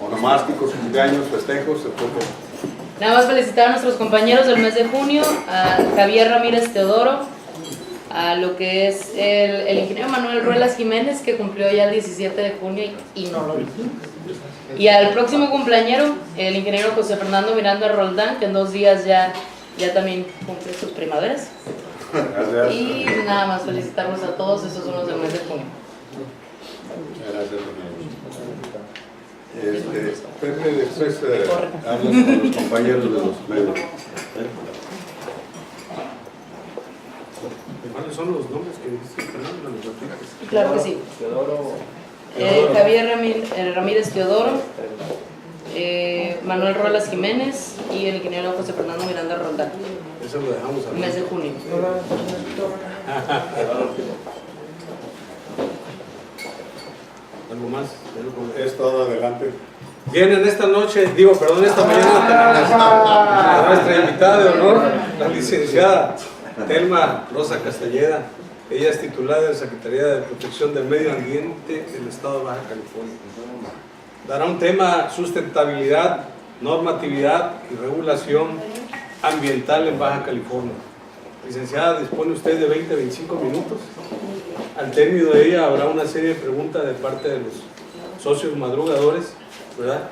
Onomásticos, cumpleaños, festejos, etcétera. Nada más felicitar a nuestros compañeros del mes de junio, a Javier Ramírez Teodoro, a lo que es el ingeniero Manuel Ruelas Jiménez, que cumplió ya el 17 de junio y no lo dijimos. Y al próximo cumpleañero, el ingeniero José Fernando Miranda Roldán, que en 2 días ya también cumple sus primaveras. Gracias. Y nada más felicitarlos a todos, esos son los del mes de junio. Gracias. Pepe, después hablas con los compañeros de los medios. ¿Cuáles son los nombres que dice Fernando? Claro que sí. Javier Ramírez Teodoro, Manuel Ruelas Jiménez y el ingeniero José Fernando Miranda Roldán. Eso lo dejamos a Mes de junio. ¿Algo más? Es todo, adelante. Bien, esta mañana tenemos a nuestra invitada de honor, la licenciada Telma Rosa Castelleda. Ella es titular de la Secretaría de Protección del Medio Ambiente del Estado de Baja California. Dará un tema: sustentabilidad, normatividad y regulación ambiental en Baja California. Licenciada, dispone usted de 20 a 25 minutos. Al término de ella habrá una serie de preguntas de parte de los socios madrugadores, ¿verdad?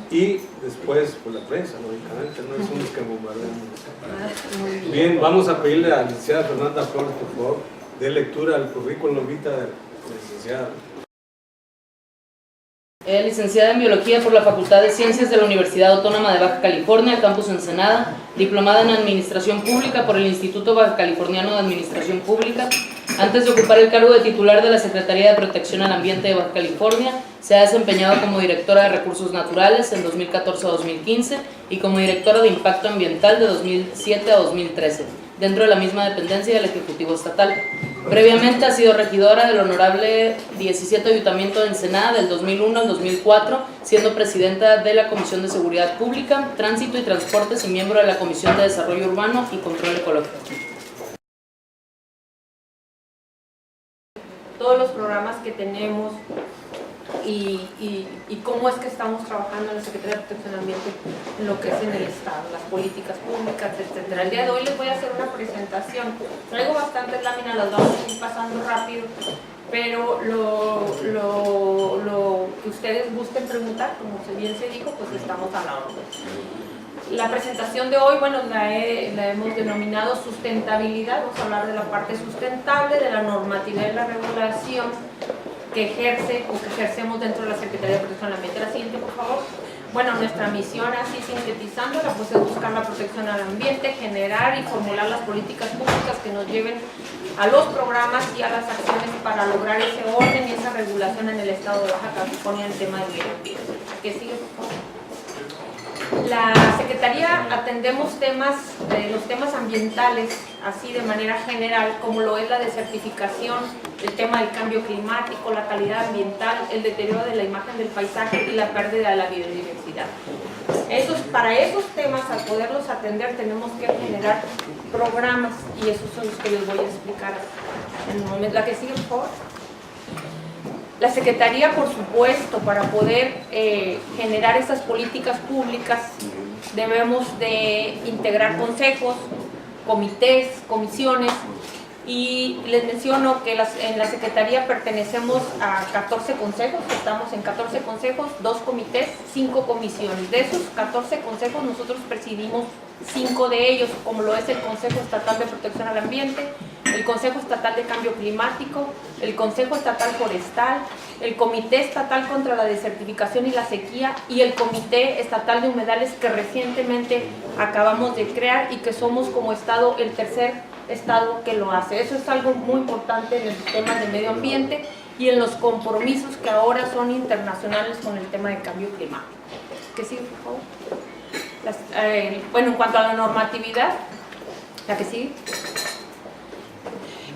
Sí. Y después, pues, la prensa, lógicamente, no es un que bombardean. Bien, vamos a pedirle a la licenciada Fernanda Flores, por favor, dé lectura al currículum vitae de la licenciada. Licenciada en Biología por la Facultad de Ciencias de la Universidad Autónoma de Baja California, Campus Ensenada, diplomada en Administración Pública por el Instituto Baja Californiano de Administración Pública. Antes de ocupar el cargo de titular de la Secretaría de Protección al Ambiente de Baja California, se ha desempeñado como directora de Recursos Naturales en 2014 a 2015 y como directora de Impacto Ambiental de 2007 a 2013, dentro de la misma dependencia del Ejecutivo Estatal. Previamente ha sido regidora del Honorable 17 Ayuntamiento de Ensenada del 2001 al 2004, siendo presidenta de la Comisión de Seguridad Pública, Tránsito y Transportes y miembro de la Comisión de Desarrollo Urbano y Control Ecológico. Todos los programas que tenemos y cómo es que estamos trabajando en la Secretaría de Protección del Ambiente en lo que es en el Estado, las políticas públicas, etc. El día de hoy les voy a hacer una presentación. Traigo bastantes láminas, las vamos a ir pasando rápido, pero lo que ustedes gusten preguntar, como bien se dijo, pues estamos a la orden. La presentación de hoy, bueno, la hemos denominado sustentabilidad. Vamos a hablar de la parte sustentable, de la normatividad y la regulación que ejerce o que ejercemos dentro de la Secretaría de Protección al Ambiente. La siguiente, por favor. Bueno, nuestra misión, así sintetizándola, pues es buscar la protección al ambiente, generar y formular las políticas públicas que nos lleven a los programas y a las acciones para lograr ese orden y esa regulación en el Estado de Baja California en tema de medio ambiente. ¿Qué sigue, por favor? La Secretaría atendemos los temas ambientales, así de manera general, como lo es la desertificación, el tema del cambio climático, la calidad ambiental, el deterioro de la imagen del paisaje y la pérdida de la biodiversidad. Para esos temas, al poderlos atender, tenemos que generar programas y esos son los que les voy a explicar en un momento. La que sigue, por favor. La Secretaría, por supuesto, para poder generar estas políticas públicas, debemos de integrar consejos, comités, comisiones, y les menciono que en la Secretaría pertenecemos a 14 consejos, estamos en 14 consejos, 2 comités, 5 comisiones. De esos 14 consejos nosotros presidimos 5 de ellos, como lo es el Consejo Estatal de Protección al Ambiente, el Consejo Estatal de Cambio Climático, el Consejo Estatal Forestal, el Comité Estatal contra la Desertificación y la Sequía y el Comité Estatal de Humedales, que recientemente acabamos de crear y que somos como Estado el tercer Estado que lo hace. Eso es algo muy importante en el tema de medio ambiente y en los compromisos que ahora son internacionales con el tema de cambio climático. ¿Qué sigue, por favor? Bueno, en cuanto a la normatividad, la que sigue.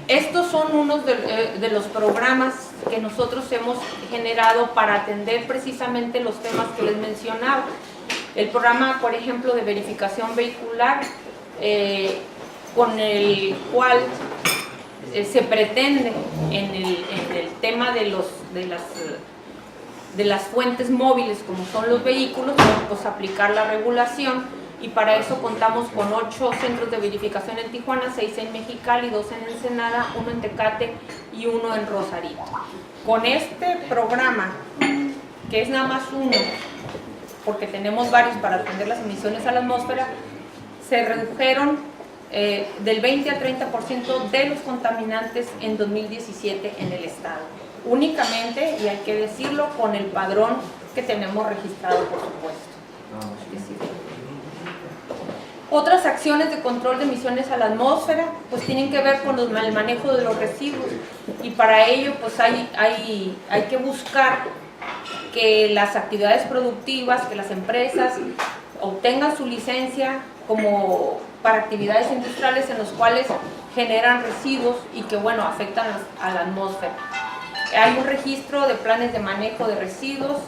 Estos son unos de los programas que nosotros hemos generado para atender precisamente los temas que les mencionaba. El programa, por ejemplo, de verificación vehicular, con el cual se pretende en el tema de de las fuentes móviles como son los vehículos, pues aplicar la regulación, y para eso contamos con 8 centros de verificación en Tijuana, 6 en Mexicali, 2 en Ensenada, 1 en Tecate y 1 en Rosarito. Con este programa, que es nada más uno, porque tenemos varios para atender las emisiones a la atmósfera, se redujeron del 20 al 30% de los contaminantes en 2017 en el estado. Únicamente, y hay que decirlo, con el padrón que tenemos registrado, por supuesto. Otras acciones de control de emisiones a la atmósfera pues tienen que ver con el manejo de los residuos, y para ello pues hay que buscar que las actividades productivas, que las empresas obtengan su licencia como para actividades industriales en los cuales generan residuos y que bueno afectan a la atmósfera. Hay un registro de planes de manejo de residuos,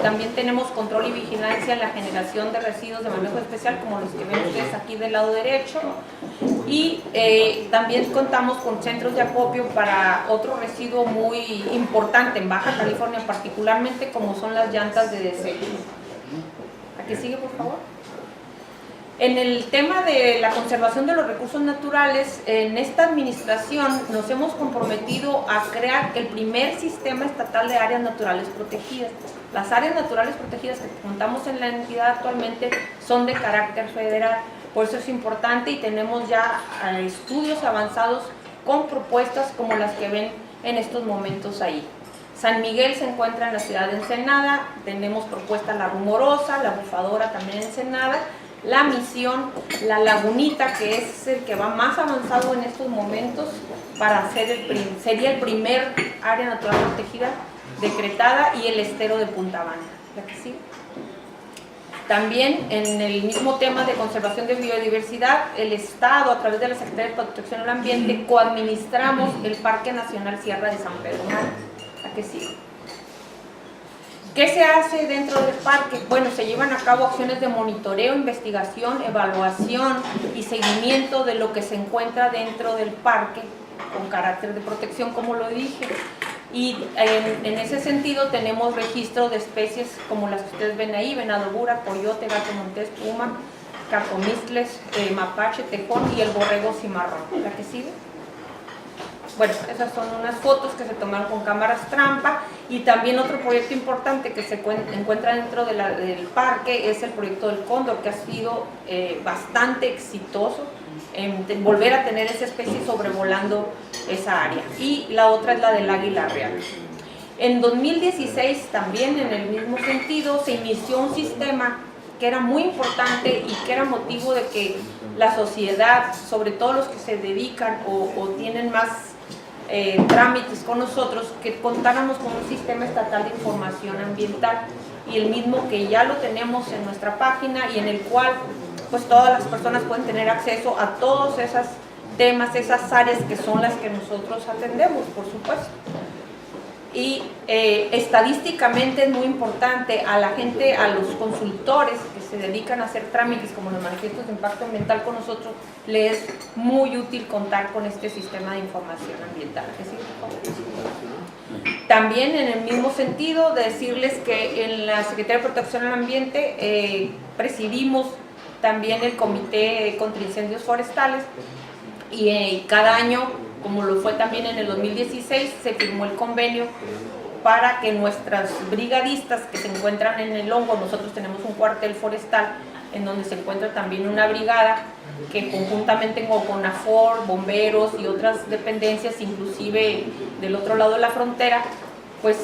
también tenemos control y vigilancia en la generación de residuos de manejo especial, como los que ven ustedes aquí del lado derecho, y también contamos con centros de acopio para otro residuo muy importante en Baja California particularmente, como son las llantas de desecho. Aquí sigue, por favor. En el tema de la conservación de los recursos naturales, en esta administración nos hemos comprometido a crear el primer sistema estatal de áreas naturales protegidas. Las áreas naturales protegidas que contamos en la entidad actualmente son de carácter federal, por eso es importante, y tenemos ya estudios avanzados con propuestas como las que ven en estos momentos ahí. San Miguel se encuentra en la ciudad de Ensenada, tenemos propuesta La Rumorosa, La Bufadora también en Ensenada, La Misión, La Lagunita, que es el que va más avanzado en estos momentos para hacer sería el primer área natural protegida decretada, y el estero de Punta Banda. ¿La que sigue? También en el mismo tema de conservación de biodiversidad, el Estado a través de la Secretaría de Protección del Ambiente coadministramos el Parque Nacional Sierra de San Pedro Mártir. ¿La que sigue? ¿Qué se hace dentro del parque? Bueno, se llevan a cabo acciones de monitoreo, investigación, evaluación y seguimiento de lo que se encuentra dentro del parque con carácter de protección, como lo dije. Y en ese sentido tenemos registro de especies como las que ustedes ven ahí: venado bura, coyote, gato montés, puma, cacomistles, mapache, tejón y el borrego cimarrón. ¿La que sigue? Bueno, esas son unas fotos que se tomaron con cámaras trampa. Y también otro proyecto importante que se encuentra dentro del parque es el proyecto del cóndor, que ha sido bastante exitoso en volver a tener esa especie sobrevolando esa área. Y la otra es la del águila real. En 2016 también, en el mismo sentido, se inició un sistema que era muy importante y que era motivo de que la sociedad, sobre todo los que se dedican o tienen más trámites con nosotros, que contáramos con un sistema estatal de información ambiental, y el mismo que ya lo tenemos en nuestra página, y en el cual pues todas las personas pueden tener acceso a todos esos temas, esas áreas que son las que nosotros atendemos, por supuesto. Y estadísticamente es muy importante a la gente, a los consultores que se dedican a hacer trámites como los manifiestos de impacto ambiental con nosotros, les es muy útil contar con este sistema de información ambiental. También en el mismo sentido, decirles que en la Secretaría de Protección al Ambiente presidimos también el Comité contra Incendios Forestales, y cada año, como lo fue también en el 2016, se firmó el convenio para que nuestras brigadistas que se encuentran en el hongo, nosotros tenemos un cuartel forestal en donde se encuentra también una brigada que conjuntamente con CONAFOR, bomberos y otras dependencias, inclusive del otro lado de la frontera, pues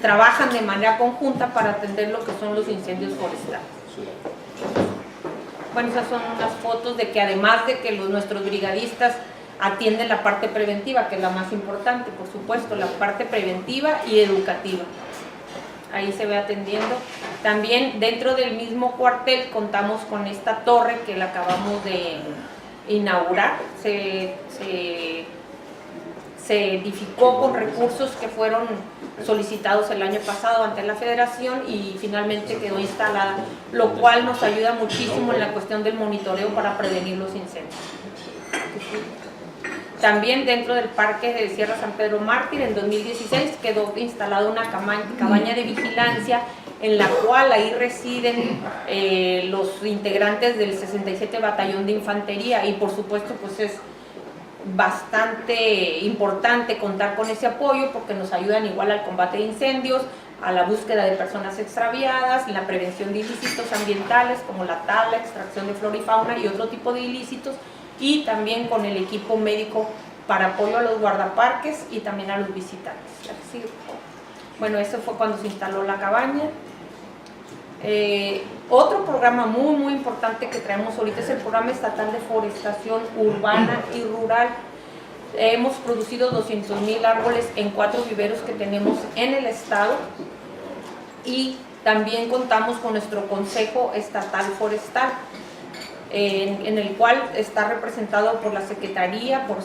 trabajan de manera conjunta para atender lo que son los incendios forestales. Bueno, esas son unas fotos de que además de que nuestros brigadistas atienden la parte preventiva, que es la más importante, por supuesto, la parte preventiva y educativa. Ahí se ve atendiendo. También dentro del mismo cuartel contamos con esta torre que la acabamos de inaugurar. Se edificó con recursos que fueron solicitados el año pasado ante la Federación y finalmente quedó instalada, lo cual nos ayuda muchísimo en la cuestión del monitoreo para prevenir los incendios. También dentro del Parque de Sierra San Pedro Mártir, en 2016, quedó instalada una cabaña de vigilancia en la cual ahí residen los integrantes del 67 Batallón de Infantería, y por supuesto pues es bastante importante contar con ese apoyo porque nos ayudan igual al combate de incendios, a la búsqueda de personas extraviadas, en la prevención de ilícitos ambientales como la tala, extracción de flora y fauna y otro tipo de ilícitos, y también con el equipo médico para apoyo a los guardaparques y también a los visitantes. Así, bueno, eso fue cuando se instaló la cabaña. Otro programa muy importante que traemos ahorita es el Programa Estatal de Forestación Urbana y Rural. Hemos producido 200,000 árboles en 4 viveros que tenemos en el estado, y también contamos con nuestro Consejo Estatal Forestal, en el cual está representado por la Secretaría, por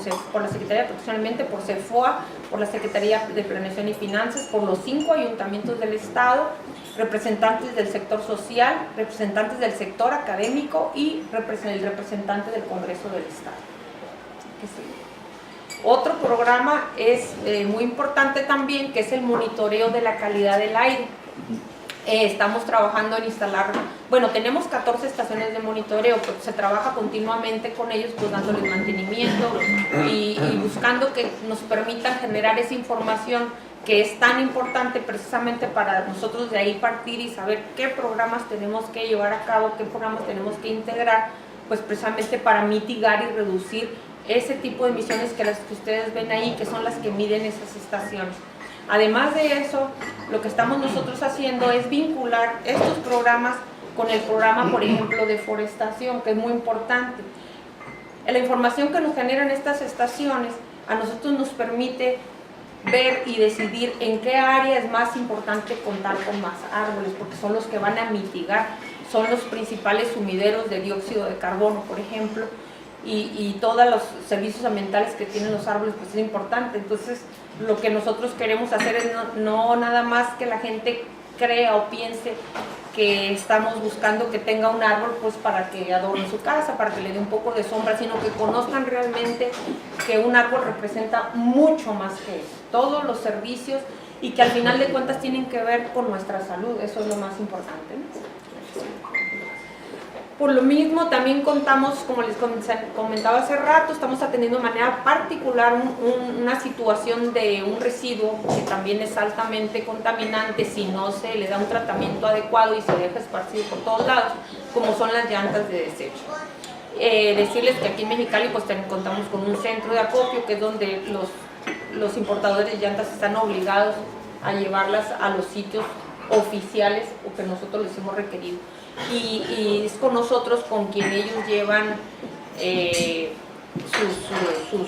la Secretaría de Protección al Ambiente, por CEFOA, por la Secretaría de Planeación y Finanzas, por los 5 ayuntamientos del estado, representantes del sector social, representantes del sector académico y el representante del Congreso del estado. Otro programa es muy importante también, que es el monitoreo de la calidad del aire. Estamos trabajando en instalar, bueno, tenemos 14 estaciones de monitoreo, pero se trabaja continuamente con ellos, pues dándoles mantenimiento y buscando que nos permitan generar esa información que es tan importante precisamente para nosotros de ahí partir y saber qué programas tenemos que llevar a cabo, qué programas tenemos que integrar, pues precisamente para mitigar y reducir ese tipo de emisiones que las que ustedes ven ahí, que son las que miden esas estaciones. Además de eso, lo que estamos nosotros haciendo es vincular estos programas con el programa, por ejemplo, de forestación, que es muy importante. La información que nos generan estas estaciones a nosotros nos permite ver y decidir en qué área es más importante contar con más árboles, porque son los que van a mitigar, son los principales sumideros de dióxido de carbono, por ejemplo, y todos los servicios ambientales que tienen los árboles, pues es importante. Entonces, lo que nosotros queremos hacer es no nada más que la gente crea o piense que estamos buscando que tenga un árbol pues para que adorne su casa, para que le dé un poco de sombra, sino que conozcan realmente que un árbol representa mucho más que eso, todos los servicios, y que al final de cuentas tienen que ver con nuestra salud. Eso es lo más importante, ¿no? Por lo mismo, también contamos, como les comentaba hace rato, estamos atendiendo de manera particular una situación de un residuo que también es altamente contaminante si no se le da un tratamiento adecuado y se deja esparcido por todos lados, como son las llantas de desecho. Decirles que aquí en Mexicali pues contamos con un centro de acopio, que es donde los importadores de llantas están obligados a llevarlas a los sitios oficiales o que nosotros les hemos requerido. Y es con nosotros con quien ellos llevan sus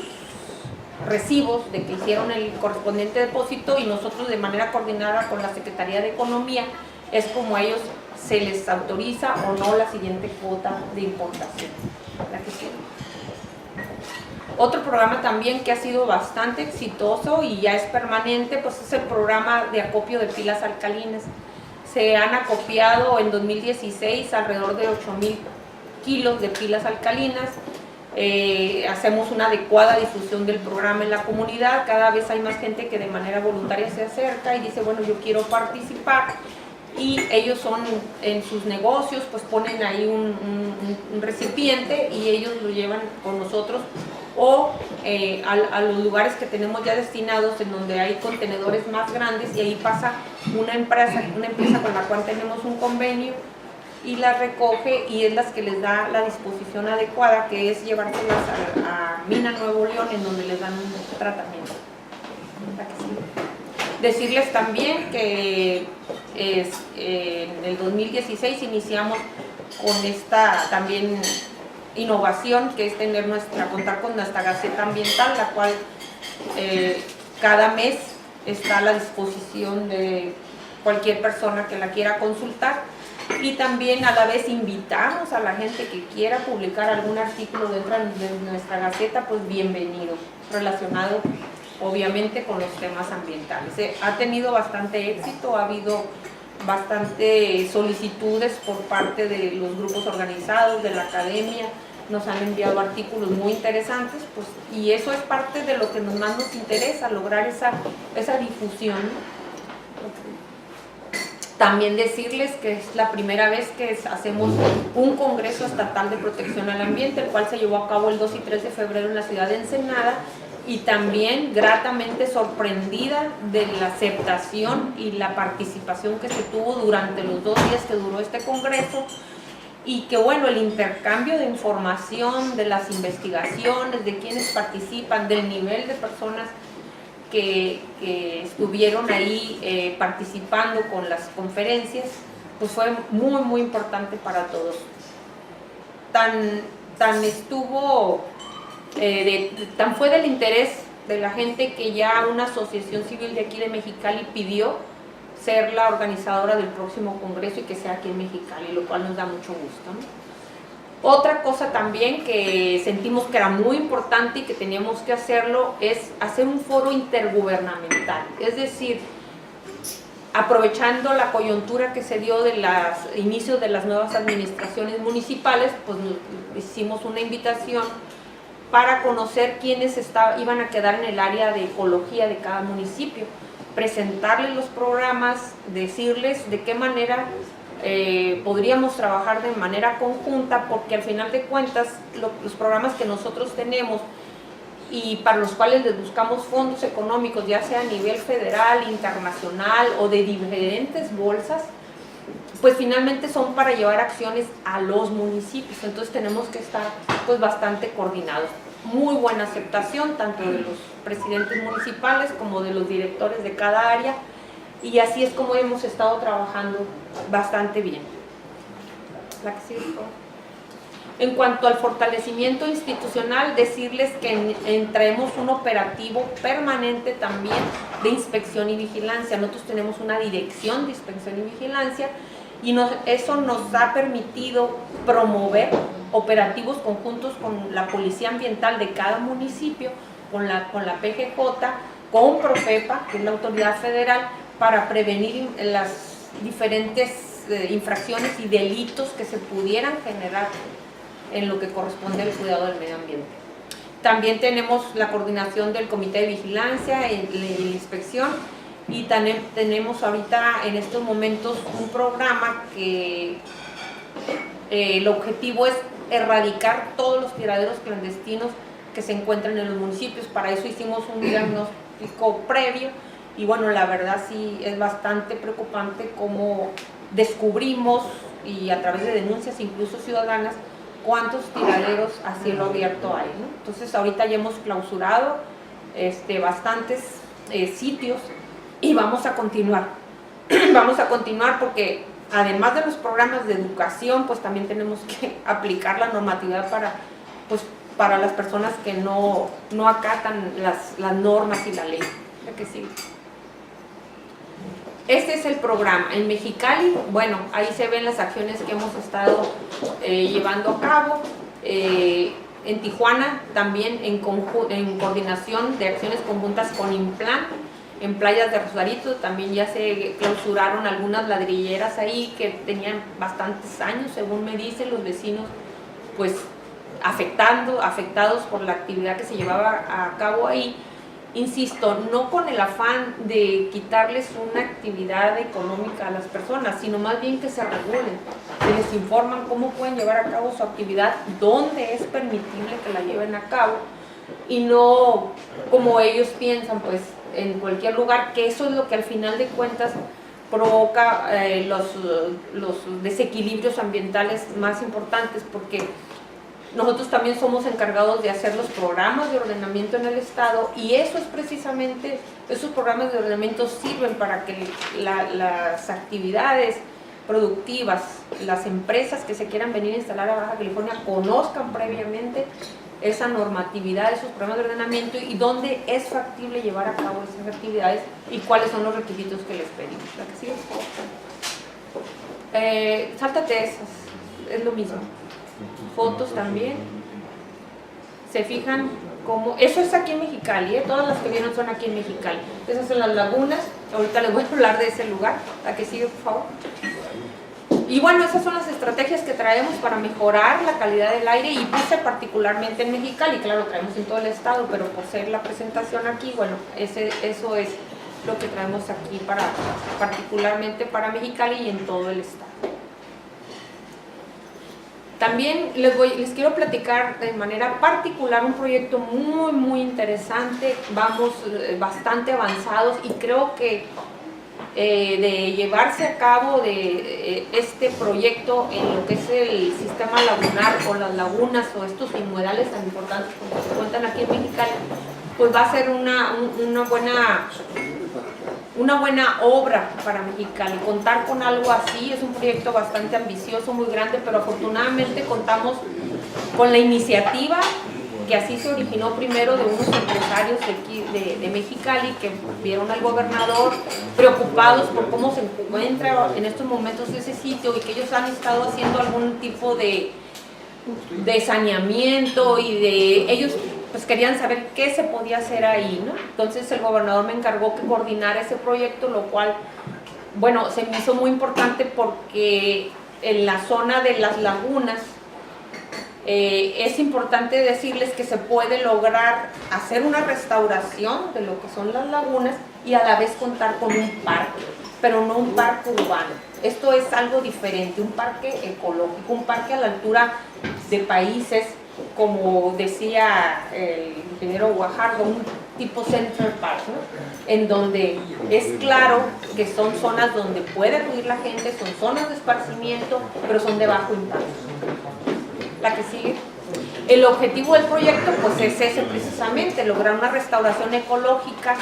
recibos de que hicieron el correspondiente depósito, y nosotros de manera coordinada con la Secretaría de Economía es como a ellos se les autoriza o no la siguiente cuota de importación. La que sigue. Otro programa también que ha sido bastante exitoso y ya es permanente, pues es el programa de acopio de pilas alcalinas. Se han acopiado en 2016 alrededor de 8,000 kilos de pilas alcalinas. Hacemos una adecuada difusión del programa en la comunidad. Cada vez hay más gente que de manera voluntaria se acerca y dice, bueno, yo quiero participar. Y ellos son en sus negocios, pues ponen ahí un recipiente y ellos lo llevan con nosotros o a los lugares que tenemos ya destinados, en donde hay contenedores más grandes, y ahí pasa una empresa con la cual tenemos un convenio y las recoge, y es las que les da la disposición adecuada, que es llevárselas a Mina Nuevo León, en donde les dan un tratamiento. Decirles también que en el 2016 iniciamos con esta también innovación, que es contar con nuestra Gaceta Ambiental, la cual cada mes está a la disposición de cualquier persona que la quiera consultar, y también a la vez invitamos a la gente que quiera publicar algún artículo dentro de nuestra Gaceta, pues bienvenido, relacionado obviamente con los temas ambientales. Ha tenido bastante éxito, ha habido bastante solicitudes por parte de los grupos organizados, de la academia, nos han enviado artículos muy interesantes, pues, y eso es parte de lo que más nos interesa, lograr esa difusión. También decirles que es la primera vez que hacemos un Congreso Estatal de Protección al Ambiente, el cual se llevó a cabo el 2 y 3 de febrero en la ciudad de Ensenada, y también gratamente sorprendida de la aceptación y la participación que se tuvo durante los 2 días que duró este Congreso, y que bueno, el intercambio de información, de las investigaciones, de quienes participan, del nivel de personas que estuvieron ahí participando con las conferencias, pues fue muy muy importante para todos. Tan fue del interés de la gente que ya una asociación civil de aquí de Mexicali pidió ser la organizadora del próximo congreso y que sea aquí en Mexicali, lo cual nos da mucho gusto, ¿no? Otra cosa también que sentimos que era muy importante y que teníamos que hacerlo es hacer un foro intergubernamental, es decir, aprovechando la coyuntura que se dio de los inicios de las nuevas administraciones municipales, pues hicimos una invitación para conocer quiénes iban a quedar en el área de ecología de cada municipio, presentarles los programas, decirles de qué manera podríamos trabajar de manera conjunta, porque al final de cuentas los programas que nosotros tenemos y para los cuales les buscamos fondos económicos, ya sea a nivel federal, internacional o de diferentes bolsas, pues finalmente son para llevar acciones a los municipios, entonces tenemos que estar pues bastante coordinados. Muy buena aceptación tanto de los presidentes municipales como de los directores de cada área, y así es como hemos estado trabajando bastante bien. La que sigue, por favor. En cuanto al fortalecimiento institucional, decirles que traemos un operativo permanente también de inspección y vigilancia. Nosotros tenemos una dirección de inspección y vigilancia, y eso nos ha permitido promover operativos conjuntos con la Policía Ambiental de cada municipio, con la PGJ, con Profepa, que es la autoridad federal, para prevenir las diferentes infracciones y delitos que se pudieran generar en lo que corresponde al cuidado del medio ambiente. También tenemos la coordinación del Comité de Vigilancia y la inspección, y también tenemos ahorita en estos momentos un programa que el objetivo es erradicar todos los tiraderos clandestinos que se encuentran en los municipios. Para eso hicimos un diagnóstico previo, y bueno, la verdad sí es bastante preocupante cómo descubrimos, y a través de denuncias incluso ciudadanas, cuántos tiraderos a cielo abierto hay, ¿no? Entonces ahorita ya hemos clausurado bastantes sitios, y vamos a continuar. Vamos a continuar porque además de los programas de educación, pues también tenemos que aplicar la normatividad para las personas que no acatan las normas y la ley. Que sí. Este es el programa. En Mexicali, bueno, ahí se ven las acciones que hemos estado llevando a cabo. En Tijuana también en coordinación de acciones conjuntas con Implan. En Playas de Rosarito también ya se clausuraron algunas ladrilleras ahí que tenían bastantes años, según me dicen los vecinos, pues afectados por la actividad que se llevaba a cabo ahí. Insisto, no con el afán de quitarles una actividad económica a las personas, sino más bien que se regulen, que les informan cómo pueden llevar a cabo su actividad, dónde es permitible que la lleven a cabo, y no como ellos piensan, pues en cualquier lugar, que eso es lo que al final de cuentas provoca los desequilibrios ambientales más importantes, porque nosotros también somos encargados de hacer los programas de ordenamiento en el estado, y eso es precisamente, esos programas de ordenamiento sirven para que las actividades productivas, las empresas que se quieran venir a instalar a Baja California conozcan previamente esa normatividad, esos programas de ordenamiento, y dónde es factible llevar a cabo esas actividades y cuáles son los requisitos que les pedimos. ¿La que sigue? Sáltate esas, es lo mismo. Fotos también. Se fijan cómo, eso es aquí en Mexicali, todas las que vieron son aquí en Mexicali. Esas son las lagunas, ahorita les voy a hablar de ese lugar. La que sigue, por favor. Y bueno, esas son las estrategias que traemos para mejorar la calidad del aire y puse particularmente en Mexicali, claro, traemos en todo el estado, pero por ser la presentación aquí, bueno, eso es lo que traemos aquí particularmente para Mexicali y en todo el estado. También les quiero platicar de manera particular un proyecto muy interesante, vamos bastante avanzados y creo que de llevarse a cabo de este proyecto en lo que es el sistema lagunar o las lagunas o estos humedales tan importantes como se cuentan aquí en Mexicali, pues va a ser una buena obra para Mexicali. Contar con algo así es un proyecto bastante ambicioso, muy grande, pero afortunadamente contamos con la iniciativa que así se originó primero de unos empresarios de Mexicali que vieron al gobernador preocupados por cómo se encuentra en estos momentos ese sitio y que ellos han estado haciendo algún tipo de saneamiento y ellos pues querían saber qué se podía hacer ahí, ¿no? Entonces el gobernador me encargó que coordinara ese proyecto, lo cual, bueno, se me hizo muy importante porque en la zona de las lagunas es importante decirles que se puede lograr hacer una restauración de lo que son las lagunas y a la vez contar con un parque, pero no un parque urbano. Esto es algo diferente, un parque ecológico, un parque a la altura de países, como decía el ingeniero Guajardo, un tipo Central Park, ¿no? En donde es claro que son zonas donde puede acudir la gente, son zonas de esparcimiento, pero son de bajo impacto. La que sigue. El objetivo del proyecto pues es ese precisamente, lograr una restauración ecológica,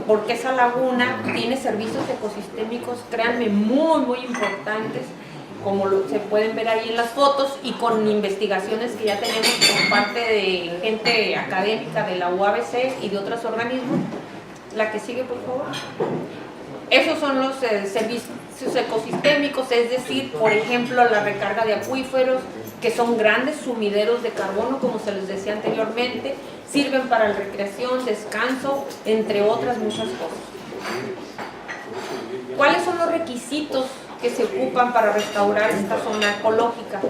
porque esa laguna tiene servicios ecosistémicos, créanme, muy importantes, como se pueden ver ahí en las fotos y con investigaciones que ya tenemos por parte de gente académica de la UABC y de otros organismos. La que sigue, por favor. Esos son los servicios ecosistémicos, es decir, por ejemplo, la recarga de acuíferos, que son grandes sumideros de carbono, como se les decía anteriormente, sirven para la recreación, descanso, entre otras muchas cosas. ¿Cuáles son los requisitos que se ocupan para restaurar esta zona ecológica?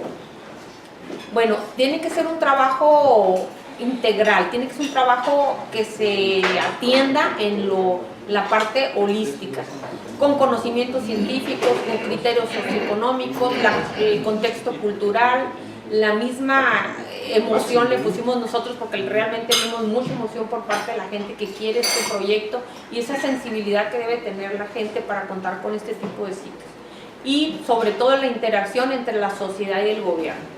Bueno, tiene que ser un trabajo integral, tiene que ser un trabajo que se atienda en la parte holística, con conocimientos científicos, con criterios socioeconómicos, el contexto cultural, la misma emoción le pusimos nosotros porque realmente vimos mucha emoción por parte de la gente que quiere este proyecto y esa sensibilidad que debe tener la gente para contar con este tipo de sitios. Y sobre todo la interacción entre la sociedad y el gobierno.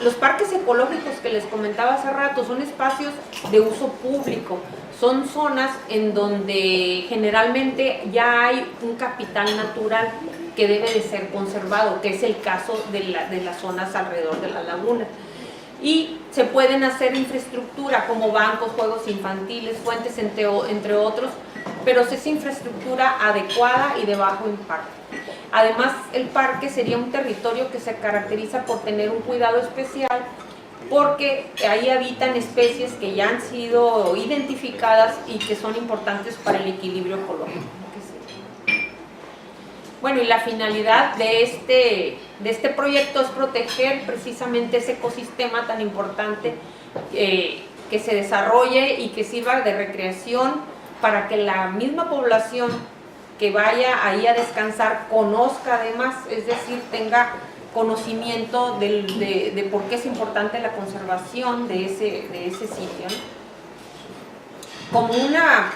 Los parques ecológicos que les comentaba hace rato son espacios de uso público, son zonas en donde generalmente ya hay un capital natural que debe de ser conservado, que es el caso de las zonas alrededor de las lagunas. Y se pueden hacer infraestructura como bancos, juegos infantiles, fuentes, entre otros, pero es infraestructura adecuada y de bajo impacto. Además, el parque sería un territorio que se caracteriza por tener un cuidado especial porque ahí habitan especies que ya han sido identificadas y que son importantes para el equilibrio ecológico. Bueno, y la finalidad de este proyecto es proteger precisamente ese ecosistema tan importante que se desarrolle y que sirva de recreación para que la misma población que vaya ahí a descansar conozca además, es decir, tenga conocimiento de por qué es importante la conservación de ese sitio, ¿no? Como una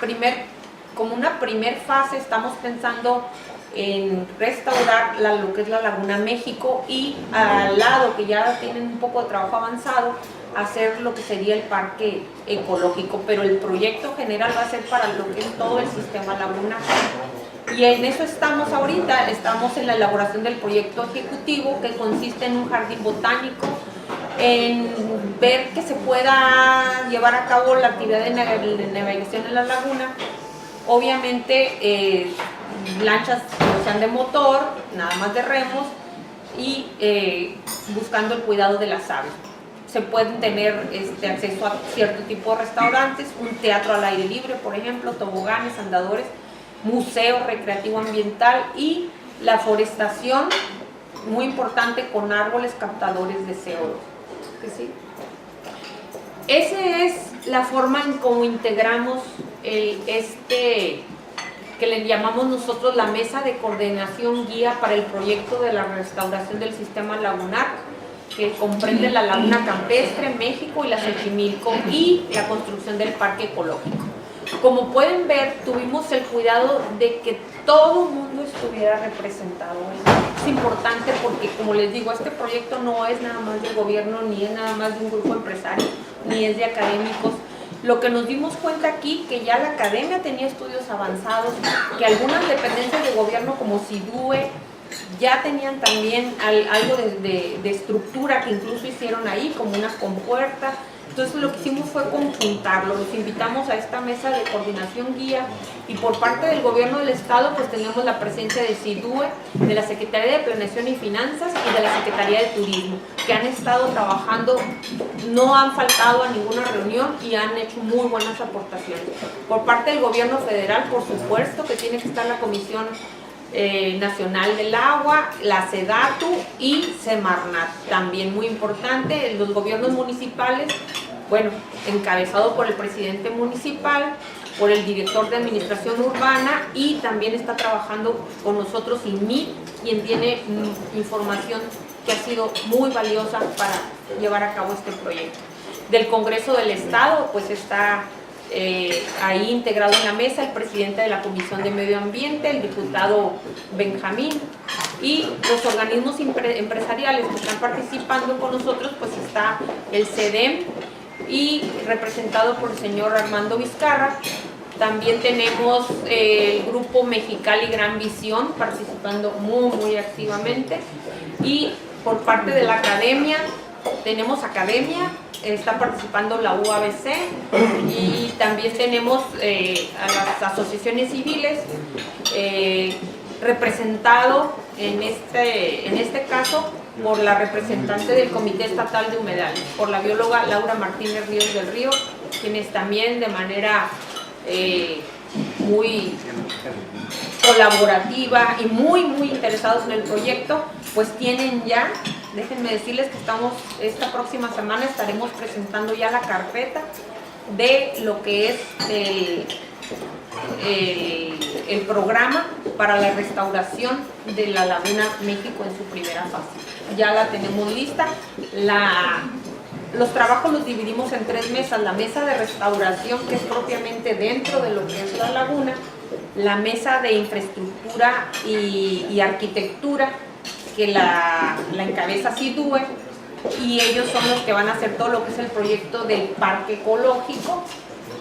primer fase estamos pensando en restaurar lo que es la Laguna México y al lado, que ya tienen un poco de trabajo avanzado, hacer lo que sería el parque ecológico, pero el proyecto general va a ser para lo que es todo el sistema lagunar. Y en eso estamos ahorita, estamos en la elaboración del proyecto ejecutivo que consiste en un jardín botánico, en ver que se pueda llevar a cabo la actividad de navegación en la laguna, obviamente lanchas que no sean de motor, nada más de remos y buscando el cuidado de las aves. Se pueden tener acceso a cierto tipo de restaurantes, un teatro al aire libre, por ejemplo, toboganes, andadores, museo recreativo ambiental y la forestación, muy importante, con árboles captadores de CO2. ¿Que sí? Esa es la forma en cómo integramos que le llamamos nosotros la mesa de coordinación guía para el proyecto de la restauración del sistema lagunar, que comprende la laguna campestre, México y la Xochimilco, y la construcción del parque ecológico. Como pueden ver, tuvimos el cuidado de que todo el mundo estuviera representado. Es importante porque, como les digo, este proyecto no es nada más del gobierno, ni es nada más de un grupo empresario, ni es de académicos. Lo que nos dimos cuenta aquí, que ya la academia tenía estudios avanzados, que algunas dependencias de gobierno como SIDUE ya tenían también algo de estructura que incluso hicieron ahí, como una compuerta. Entonces lo que hicimos fue conjuntarlo, los invitamos a esta mesa de coordinación guía, y por parte del gobierno del estado pues tenemos la presencia de SIDUE, de la Secretaría de Planeación y Finanzas y de la Secretaría de Turismo, que han estado trabajando, no han faltado a ninguna reunión y han hecho muy buenas aportaciones. Por parte del gobierno federal, por supuesto que tiene que estar la Comisión Nacional del Agua, la SEDATU y Semarnat, también muy importante. Los gobiernos municipales, bueno, encabezado por el presidente municipal, por el director de administración urbana, y también está trabajando con nosotros INMIT, quien tiene información que ha sido muy valiosa para llevar a cabo este proyecto. Del Congreso del Estado, pues está ahí integrado en la mesa el presidente de la Comisión de Medio Ambiente, el diputado Benjamín, y los organismos empresariales que están participando con nosotros, pues está el CEDEM, y representado por el señor Armando Vizcarra. También tenemos el grupo Mexicali Gran Visión participando muy activamente, y por parte de la academia tenemos academia, está participando la UABC, y también tenemos a las asociaciones civiles, representado en este caso por la representante del Comité Estatal de Humedales, por la bióloga Laura Martínez Ríos del Río, quienes también de manera muy colaborativa y muy interesados en el proyecto, pues tienen ya, déjenme decirles que esta próxima semana estaremos presentando ya la carpeta de lo que es el programa para la restauración de la Laguna México en su primera fase. Ya la tenemos lista. Los trabajos los dividimos en 3 mesas: la mesa de restauración, que es propiamente dentro de lo que es la laguna, la mesa de infraestructura y arquitectura, que la encabeza SIDUE, y ellos son los que van a hacer todo lo que es el proyecto del parque ecológico,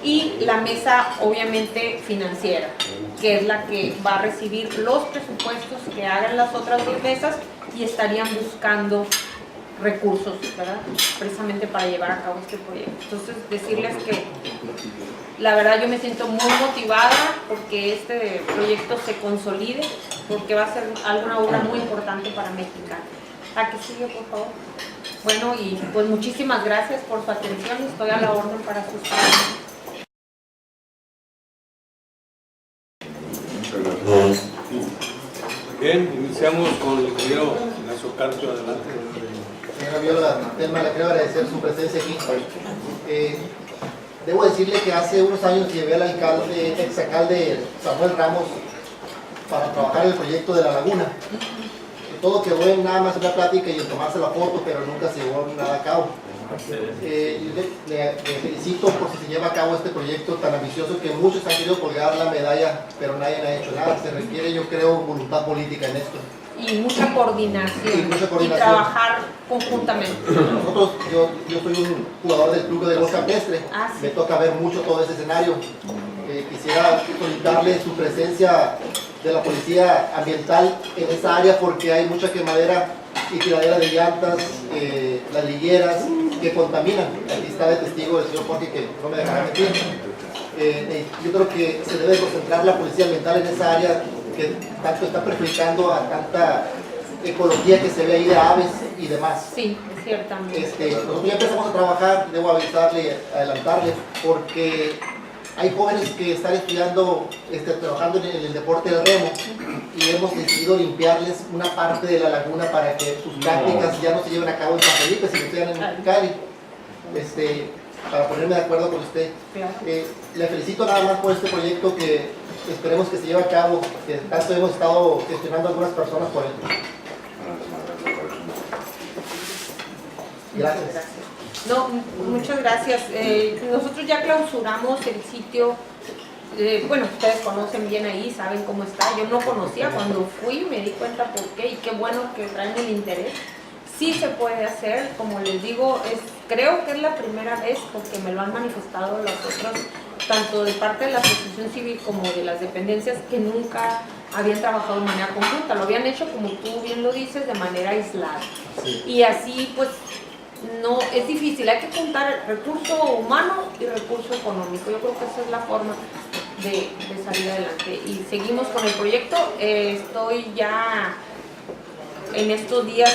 y la mesa obviamente financiera, que es la que va a recibir los presupuestos que hagan las otras 2 mesas, y estarían buscando recursos, ¿verdad?, precisamente para llevar a cabo este proyecto. Entonces, decirles que la verdad yo me siento muy motivada porque este proyecto se consolide, porque va a ser una obra muy importante para México. ¿A qué sigue, por favor? Bueno, y pues muchísimas gracias por su atención, estoy a la orden para sus preguntas. Bien, iniciamos con el ingeniero Ignacio Carpio, adelante. Señora Viola Telma, le quiero agradecer su presencia aquí. Debo decirle que hace unos años llevé al exalcalde Samuel Ramos para trabajar el proyecto de la laguna. Todo quedó en nada más una plática y en tomarse la foto, pero nunca se llevó nada a cabo. Le felicito por si se lleva a cabo este proyecto tan ambicioso que muchos han querido colgar la medalla, pero nadie ha hecho nada. Se requiere, yo creo, voluntad política en esto. Y mucha coordinación, y trabajar conjuntamente. Nosotros, yo soy un jugador del club de golf campestre, Sí. Me toca ver mucho todo ese escenario. Quisiera solicitarle su presencia de la policía ambiental en esa área, porque hay mucha quemadera y tiradera de llantas, las ligueras que contaminan. Aquí está de testigo el señor Jorge, que no me dejará mentir. Yo creo que se debe concentrar la policía ambiental en esa área que tanto está perjudicando a tanta ecología que se ve ahí de aves y demás. Sí, ciertamente. Nosotros ya empezamos a trabajar, debo avisarle y adelantarle, porque hay jóvenes que están estudiando, trabajando en el deporte del remo, y hemos decidido limpiarles una parte de la laguna para que sus prácticas ya no se lleven a cabo en San Felipe, sino que sean en Mexicali. Para ponerme de acuerdo con usted. Le felicito nada más por este proyecto que esperemos que se lleve a cabo, que tanto hemos estado gestionando algunas personas por él. Gracias. No, muchas gracias. Nosotros ya clausuramos el sitio. Bueno, ustedes conocen bien ahí, saben cómo está. Yo no conocía, cuando fui me di cuenta por qué, y qué bueno que traen el interés. Sí se puede hacer, como les digo, creo que es la primera vez, porque me lo han manifestado los otros, tanto de parte de la asociación civil como de las dependencias, que nunca habían trabajado de manera conjunta. Lo habían hecho, como tú bien lo dices, de manera aislada. Sí. Y así, pues, no, es difícil, hay que juntar recurso humano y recurso económico. Yo creo que esa es la forma de salir adelante. Y seguimos con el proyecto. Estoy ya en estos días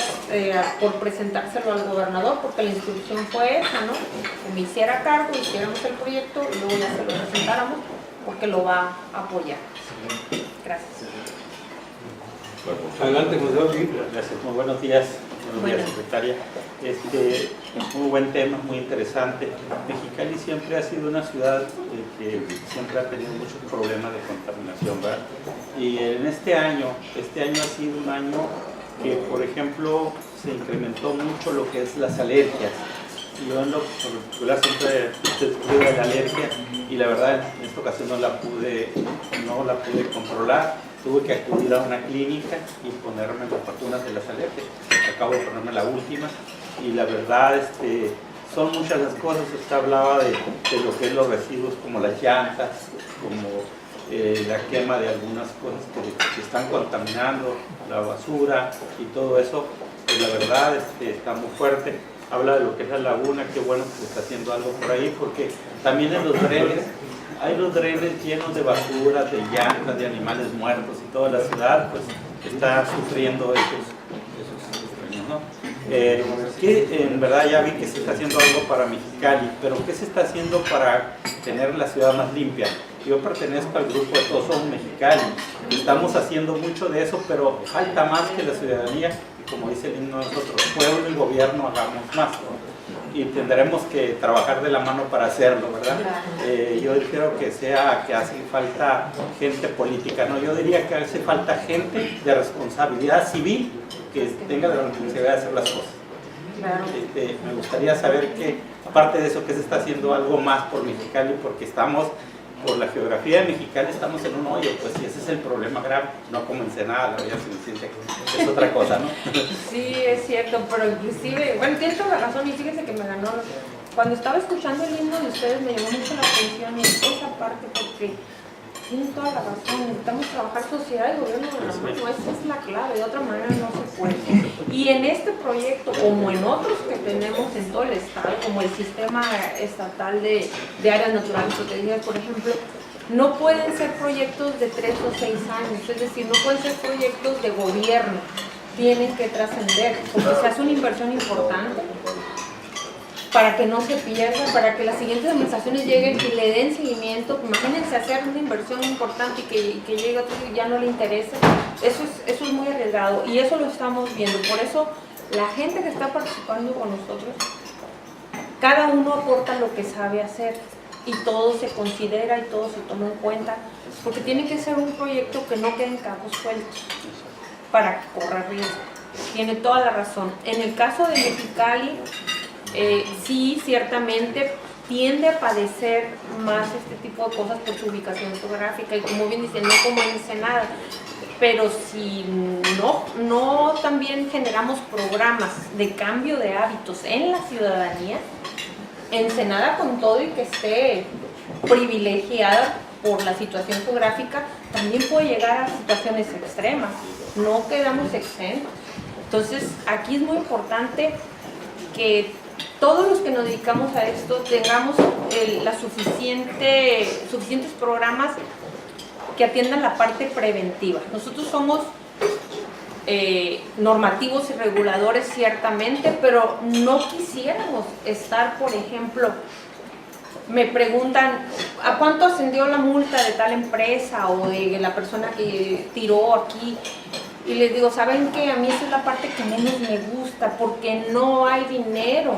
por presentárselo al gobernador, porque la instrucción fue esa, ¿no? Que me hiciera cargo, hiciéramos el proyecto y luego ya se lo presentáramos, porque lo va a apoyar. Gracias. Adelante, José. Gracias, muy buenos días. Buenos días, secretaria. Muy buen tema, muy interesante. Mexicali siempre ha sido una ciudad que siempre ha tenido muchos problemas de contaminación, ¿verdad? Y en este año ha sido un año que, por ejemplo, se incrementó mucho lo que es las alergias. Yo en lo particular siempre he sufrido de la alergia, y la verdad en esta ocasión no la pude controlar. Tuve que acudir a una clínica y ponerme las vacunas de las alergias. Acabo de ponerme la última, y la verdad son muchas las cosas. Usted hablaba de lo que es los residuos, como las llantas, como la quema de algunas cosas que están contaminando, la basura y todo eso. Pues la verdad está muy fuerte. Habla de lo que es la laguna, qué bueno que se está haciendo algo por ahí, porque también en los drenes, hay los drenes llenos de basura, de llantas, de animales muertos, y toda la ciudad pues está sufriendo esos daños, ¿no? Que en verdad ya vi que se está haciendo algo para Mexicali, pero ¿qué se está haciendo para tener la ciudad más limpia? Yo pertenezco al grupo de Todos Somos Mexicali, estamos haciendo mucho de eso, pero falta más que la ciudadanía, y como dice el himno de nosotros, pueblo y gobierno hagamos más, ¿no? Y tendremos que trabajar de la mano para hacerlo, ¿verdad? Yo creo que hace falta gente política, ¿no? Yo diría que hace falta gente de responsabilidad civil que tenga la responsabilidad de hacer las cosas. Claro. Me gustaría saber que, aparte de eso, que se está haciendo algo más por Mexicali, porque estamos, por la geografía de Mexicali, estamos en un hoyo, pues, y ese es el problema grave, no como Ensenada, la vida es otra cosa, ¿no? Sí, es cierto, pero inclusive, bueno, tienes toda la razón, y fíjense que me ganó, cuando estaba escuchando el himno de ustedes me llamó mucho la atención esa parte, porque tienen toda la razón, necesitamos trabajar sociedad y gobierno de la mano, esa es la clave, de otra manera no se puede. Y en este proyecto, como en otros que tenemos en todo el estado, como el sistema estatal de áreas naturales protegidas, por ejemplo, no pueden ser proyectos de 3 o 6 años, es decir, no pueden ser proyectos de gobierno, tienen que trascender, porque se hace una inversión importante para que no se pierda, para que las siguientes administraciones lleguen y le den seguimiento. Imagínense hacer una inversión importante y que llegue otro y ya no le interese. Eso es muy arriesgado, y eso lo estamos viendo. Por eso la gente que está participando con nosotros, cada uno aporta lo que sabe hacer, y todo se considera y todo se toma en cuenta, porque tiene que ser un proyecto que no queden cabos sueltos para correr riesgo. Tiene toda la razón. En el caso de Mexicali, sí, ciertamente tiende a padecer más este tipo de cosas por su ubicación geográfica, y como bien dicen, no como Ensenada. Pero si no también generamos programas de cambio de hábitos en la ciudadanía, Ensenada, con todo y que esté privilegiada por la situación geográfica, también puede llegar a situaciones extremas. No quedamos exentos. Entonces, aquí es muy importante que todos los que nos dedicamos a esto tengamos suficientes programas que atiendan la parte preventiva. Nosotros somos normativos y reguladores, ciertamente, pero no quisiéramos estar, por ejemplo, me preguntan, ¿a cuánto ascendió la multa de tal empresa o de la persona que tiró aquí? Y les digo, ¿saben qué? A mí esa es la parte que menos me gusta, porque no hay dinero.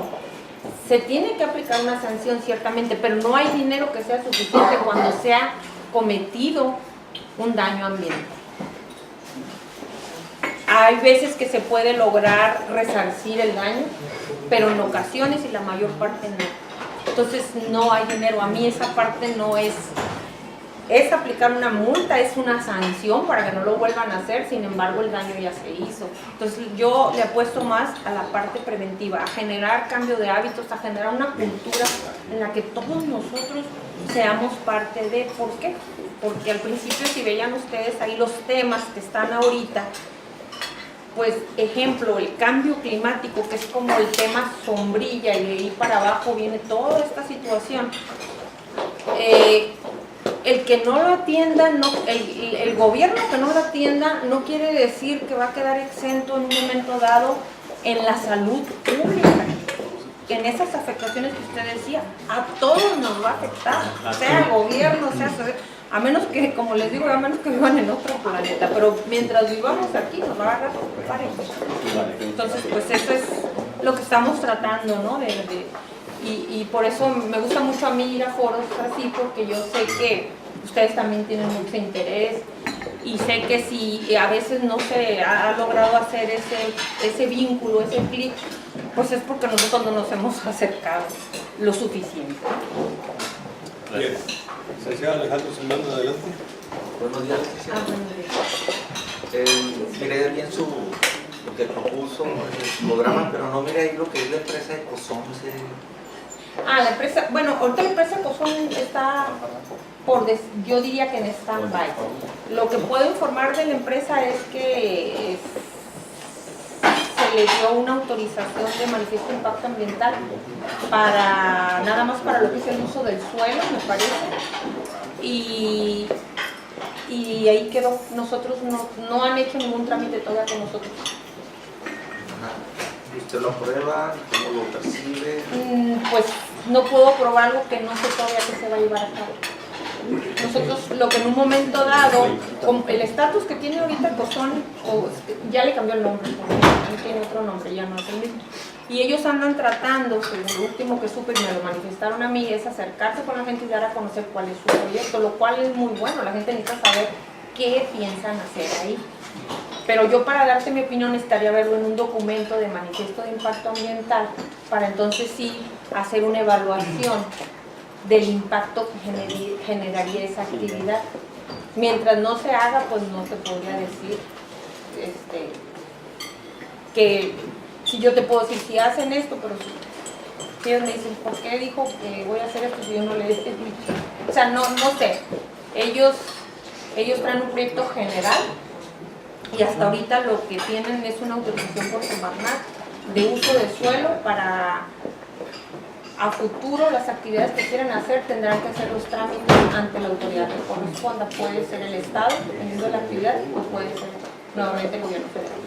Se tiene que aplicar una sanción, ciertamente, pero no hay dinero que sea suficiente cuando se ha cometido un daño ambiental. Hay veces que se puede lograr resarcir el daño, pero en ocasiones y la mayor parte no. Entonces no hay dinero. A mí esa parte no es aplicar una multa, es una sanción para que no lo vuelvan a hacer, sin embargo el daño ya se hizo. Entonces yo le apuesto más a la parte preventiva, a generar cambio de hábitos, a generar una cultura en la que todos nosotros seamos parte de. ¿Por qué? Porque al principio, si veían ustedes ahí los temas que están ahorita, pues ejemplo, el cambio climático, que es como el tema sombrilla, y de ahí para abajo viene toda esta situación. El que no lo atienda, el gobierno que no lo atienda, no quiere decir que va a quedar exento en un momento dado en la salud pública. En esas afectaciones que usted decía, a todos nos va a afectar, sea gobierno, sea a menos que, como les digo, a menos que vivan en otro planeta, pero mientras vivamos aquí nos va a agarrar parejo. Entonces, pues eso es lo que estamos tratando, ¿no? Y por eso me gusta mucho a mí ir a foros así, porque yo sé que ustedes también tienen mucho interés y sé que si a veces no se ha logrado hacer ese vínculo, ese clic, pues es porque nosotros no nos hemos acercado lo suficiente. Bien. Licenciado Alejandro Sermán, adelante. Buenos días, licenciado. Miré bien lo que propuso el programa, pero no miré ahí lo que es la empresa Ecosón. La empresa, bueno, ahorita la empresa Ecosón está yo diría que en stand-by. Lo que puedo informar de la empresa es que se le dio una autorización de manifiesto de impacto ambiental nada más para lo que es el uso del suelo, me parece, y ahí quedó. Nosotros no han hecho ningún trámite todavía con nosotros. ¿Usted lo aprueba? ¿Cómo lo percibe? Pues no puedo aprobar algo que no sé todavía que se va a llevar a cabo. Nosotros lo que en un momento dado, con el estatus que tiene ahorita Ecosón, ya le cambió el nombre, tiene otro nombre, ya no es el mismo. Y ellos andan tratando, según lo último que supe y me lo manifestaron a mí, es acercarse con la gente y dar a conocer cuál es su proyecto, lo cual es muy bueno. La gente necesita saber qué piensan hacer ahí. Pero yo, para darte mi opinión, necesitaría verlo en un documento de manifiesto de impacto ambiental, para entonces sí hacer una evaluación del impacto que generaría esa actividad. Mientras no se haga, pues no te podría decir que si yo te puedo decir si hacen esto, pero si ellos me dicen, ¿por qué dijo que voy a hacer esto si yo no le he dicho? O sea, no sé. Ellos traen un proyecto general y hasta ahorita lo que tienen es una autorización por Semarnat de uso de suelo para a futuro las actividades que quieran hacer tendrán que hacer los trámites ante la autoridad que corresponda. Puede ser el Estado, dependiendo de la actividad, o puede ser nuevamente el gobierno federal.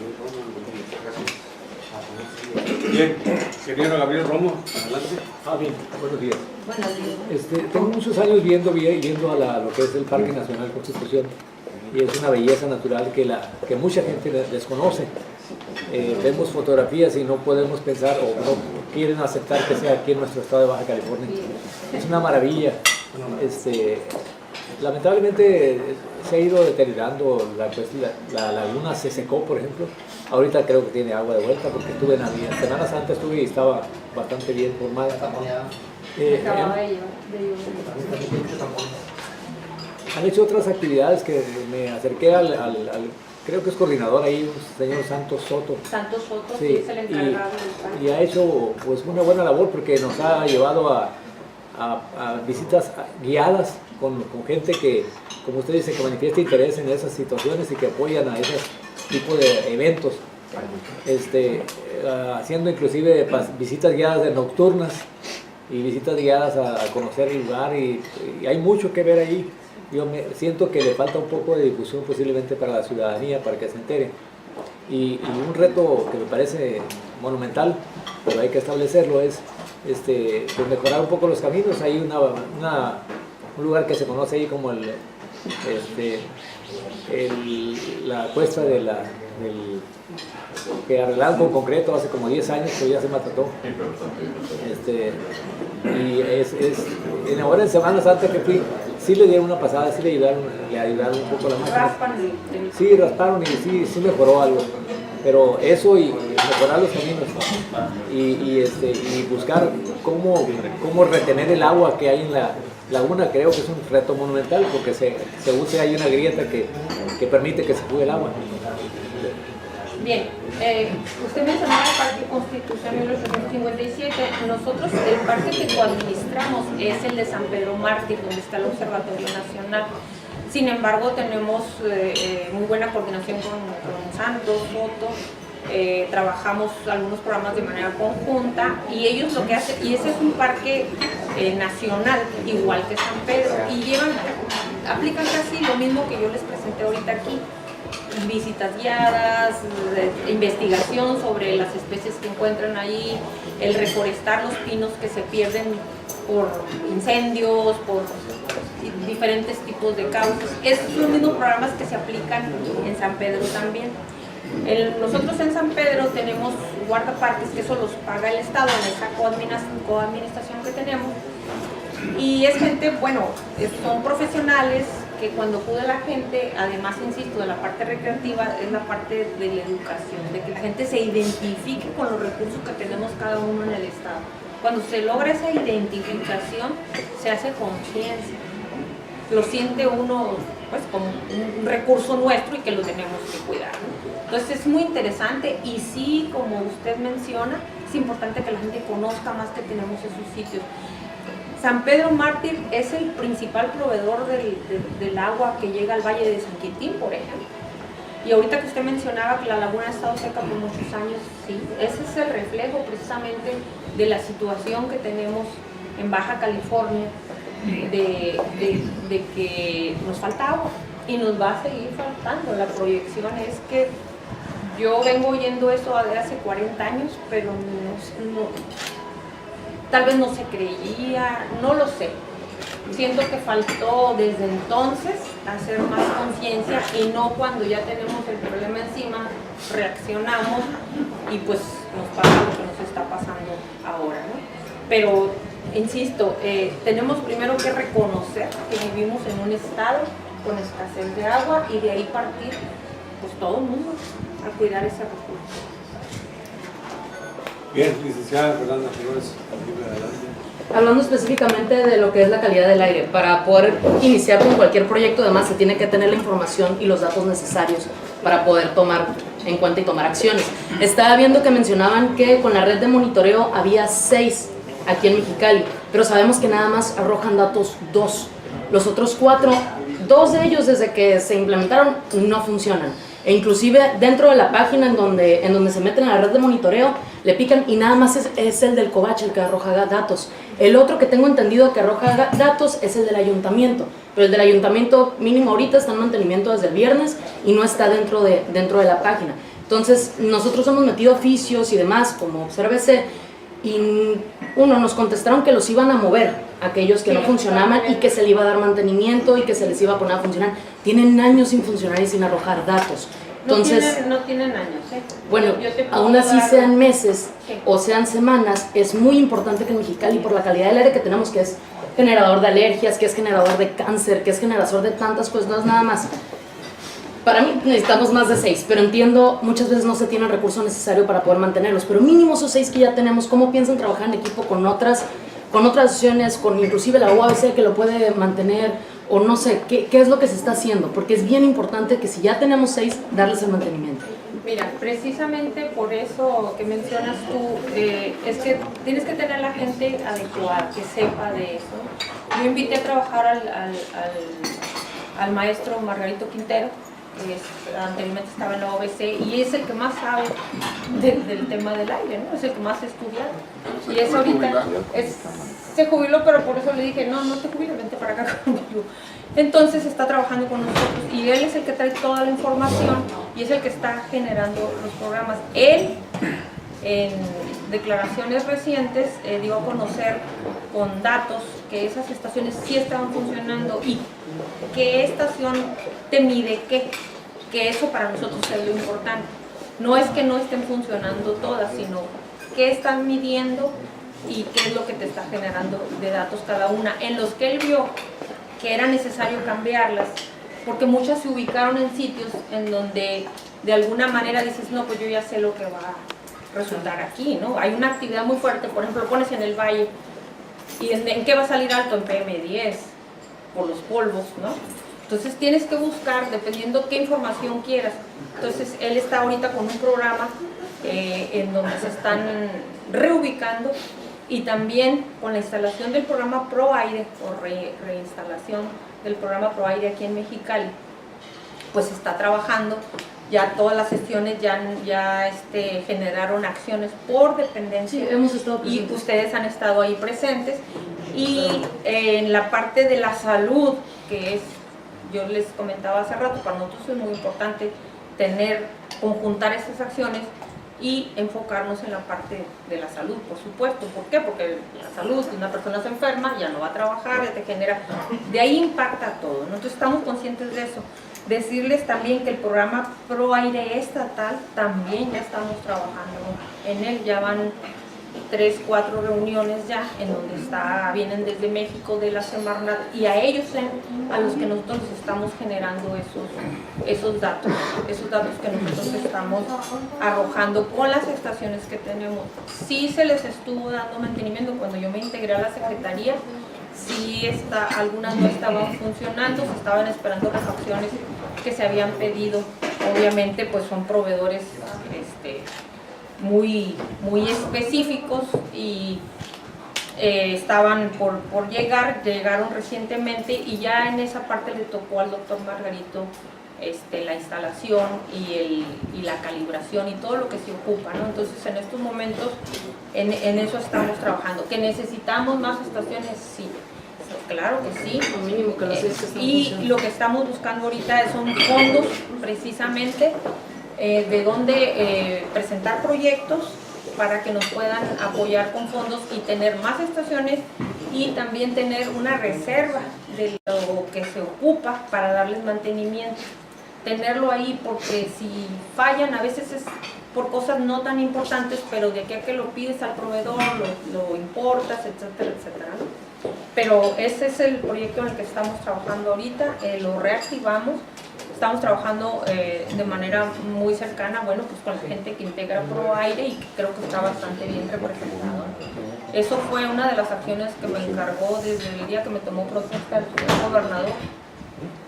Bien, ingeniero Gabriel Romo, adelante. Bien, buenos días. Buenos días. Tengo muchos años yendo a lo que es el Parque Nacional Constitución, y es una belleza natural que mucha gente desconoce. Vemos fotografías y no podemos pensar o no quieren aceptar que sea aquí en nuestro estado de Baja California. Es una maravilla. Lamentablemente se ha ido deteriorando, la laguna se secó, por ejemplo. Ahorita creo que tiene agua de vuelta porque estuve en Semana Santa y estaba bastante bien formada. Han hecho otras actividades que me acerqué creo que es coordinador ahí, un señor Santos Soto. Santos Soto, sí, es el encargado del parque. Y ha hecho pues una buena labor porque nos ha llevado a visitas guiadas con gente que, como usted dice, que manifiesta interés en esas situaciones y que apoyan a esos tipos de eventos. Haciendo inclusive visitas guiadas nocturnas y visitas guiadas a conocer el lugar y hay mucho que ver ahí. Yo siento que le falta un poco de difusión posiblemente para la ciudadanía, para que se entere. Y un reto que me parece monumental, pero hay que establecerlo, es pues mejorar un poco los caminos. Hay un lugar que se conoce ahí como la cuesta del que arreglaron con concreto hace como 10 años, pero ya se maltrató. Y ahora en Semana Santa que fui, sí le dieron una pasada, sí le ayudaron un poco a la máquina. Sí, rasparon y sí mejoró algo. Pero eso y mejorar los caminos y buscar cómo retener el agua que hay en la laguna, creo que es un reto monumental porque según hay una grieta que permite que se fugue el agua. Bien, usted mencionaba el Parque Constitución 1857. Nosotros el parque que coadministramos es el de San Pedro Mártir, donde está el Observatorio Nacional. Sin embargo, tenemos muy buena coordinación con Santos, Soto, trabajamos algunos programas de manera conjunta y ellos lo que hacen, y ese es un parque nacional, igual que San Pedro, y aplican casi lo mismo que yo les presenté ahorita aquí. Visitas guiadas, investigación sobre las especies que encuentran ahí, el reforestar los pinos que se pierden por incendios, por diferentes tipos de causas. Esos son los mismos programas que se aplican en San Pedro también. Nosotros en San Pedro tenemos guardaparques, que eso los paga el Estado en esa coadministración que tenemos. Y es gente, bueno, son profesionales que cuando acude la gente, además, insisto, de la parte recreativa, es la parte de la educación, de que la gente se identifique con los recursos que tenemos cada uno en el Estado. Cuando se logra esa identificación, se hace conciencia. Lo siente uno pues como un recurso nuestro y que lo tenemos que cuidar. Entonces es muy interesante y sí, como usted menciona, es importante que la gente conozca más que tenemos esos sitios. San Pedro Mártir es el principal proveedor del agua que llega al Valle de San Quintín, por ejemplo. Y ahorita que usted mencionaba que la laguna ha estado seca por muchos años, sí, ese es el reflejo precisamente de la situación que tenemos en Baja California, de que nos falta agua y nos va a seguir faltando. La proyección es que yo vengo oyendo eso de hace 40 años, pero tal vez no se creía, no lo sé. Siento que faltó desde entonces hacer más conciencia y no cuando ya tenemos el problema encima, reaccionamos y pues nos pasa lo que nos está pasando ahora, ¿no? Pero, insisto, tenemos primero que reconocer que vivimos en un estado con escasez de agua y de ahí partir pues todo el mundo a cuidar ese recurso. Bien, licenciada Fernanda Flores, adelante. Hablando específicamente de lo que es la calidad del aire, para poder iniciar con cualquier proyecto, además se tiene que tener la información y los datos necesarios para poder tomar en cuenta y tomar acciones. Estaba viendo que mencionaban que con la red de monitoreo había 6 aquí en Mexicali, pero sabemos que nada más arrojan datos 2. Los otros 4, 2 de ellos desde que se implementaron no funcionan. E inclusive dentro de la página en donde se meten a la red de monitoreo, le pican y nada más es el del COVACH el que arroja datos. El otro que tengo entendido que arroja datos es el del ayuntamiento, pero el del ayuntamiento mínimo ahorita está en mantenimiento desde el viernes y no está dentro de la página. Entonces nosotros hemos metido oficios y demás como Obsérvese y nos contestaron que los iban a mover, aquellos que no funcionaban y que se le iba a dar mantenimiento y que se les iba a poner a funcionar. Tienen años sin funcionar y sin arrojar datos. Entonces, no tienen años, ¿eh? Bueno, aún así sean meses o sean semanas, es muy importante que en Mexicali, por la calidad del aire que tenemos, que es generador de alergias, que es generador de cáncer, que es generador de tantas cosas, no es nada más. Para mí necesitamos más de 6, pero entiendo, muchas veces no se tiene el recurso necesario para poder mantenerlos, pero mínimo esos 6 que ya tenemos, ¿cómo piensan trabajar en equipo con otras asociaciones, con inclusive la UABC que lo puede mantener? O no sé, ¿qué es lo que se está haciendo? Porque es bien importante que si ya tenemos 6, darles el mantenimiento. Mira, precisamente por eso que mencionas tú, es que tienes que tener la gente adecuada, que sepa de eso. Yo invité a trabajar al maestro Margarito Quintero, que anteriormente estaba en la OBC, y es el que más sabe del tema del aire, ¿no? Es el que más ha estudiado. Y es ahorita, se jubiló, pero por eso le dije, no te jubiles, vente para acá conmigo. Entonces está trabajando con nosotros y él es el que trae toda la información y es el que está generando los programas. Él, en declaraciones recientes, dio a conocer con datos que esas estaciones sí estaban funcionando y qué estación te mide qué, que eso para nosotros es lo importante. No es que no estén funcionando todas, sino qué están midiendo y qué es lo que te está generando de datos cada una, en los que él vio que era necesario cambiarlas, porque muchas se ubicaron en sitios en donde de alguna manera dices, no, pues yo ya sé lo que va a resultar aquí, ¿no? Hay una actividad muy fuerte, por ejemplo, lo pones en el valle, ¿y en qué va a salir alto? En PM10, por los polvos, ¿no? Entonces tienes que buscar, dependiendo qué información quieras. Entonces él está ahorita con un programa en donde se están reubicando, y también con la instalación del programa ProAire o reinstalación del programa ProAire aquí en Mexicali, pues está trabajando, ya todas las sesiones ya generaron acciones por dependencia. Sí, hemos estado y presentes. ustedes han estado ahí presentes, y en la parte de la salud, que es, yo les comentaba hace rato, para nosotros es muy importante conjuntar esas acciones y enfocarnos en la parte de la salud, por supuesto. ¿Por qué? Porque la salud, si una persona se enferma, ya no va a trabajar, ya te genera, de ahí impacta todo, ¿no? Entonces estamos conscientes de eso. Decirles también que el programa ProAire estatal también ya estamos trabajando en él, ya van 3, 4 reuniones ya, en donde vienen desde México, de la Semarnat, y a ellos a los que nosotros les estamos generando esos datos que nosotros estamos arrojando con las estaciones que tenemos. Sí se les estuvo dando mantenimiento cuando yo me integré a la Secretaría, sí algunas no estaban funcionando, se estaban esperando refacciones que se habían pedido. Obviamente pues son proveedores muy específicos, y estaban por llegaron recientemente, y ya en esa parte le tocó al doctor Margarito la instalación y la calibración y todo lo que se ocupa, ¿no? Entonces en estos momentos en eso estamos trabajando. ¿Que necesitamos más estaciones? Sí, claro que sí. Lo mínimo que las 6 que están Y funcionando. lo que estamos buscando ahorita son fondos, precisamente, de donde presentar proyectos para que nos puedan apoyar con fondos y tener más estaciones, y también tener una reserva de lo que se ocupa para darles mantenimiento. Tenerlo ahí, porque si fallan, a veces es por cosas no tan importantes, pero de aquí a que lo pides al proveedor, lo importas, etcétera, etcétera, ¿no? Pero ese es el proyecto en el que estamos trabajando ahorita, lo reactivamos. Estamos trabajando de manera muy cercana, bueno, pues con la gente que integra ProAire, y que creo que está bastante bien representado. Eso fue una de las acciones que me encargó desde el día que me tomó protesta el gobernador.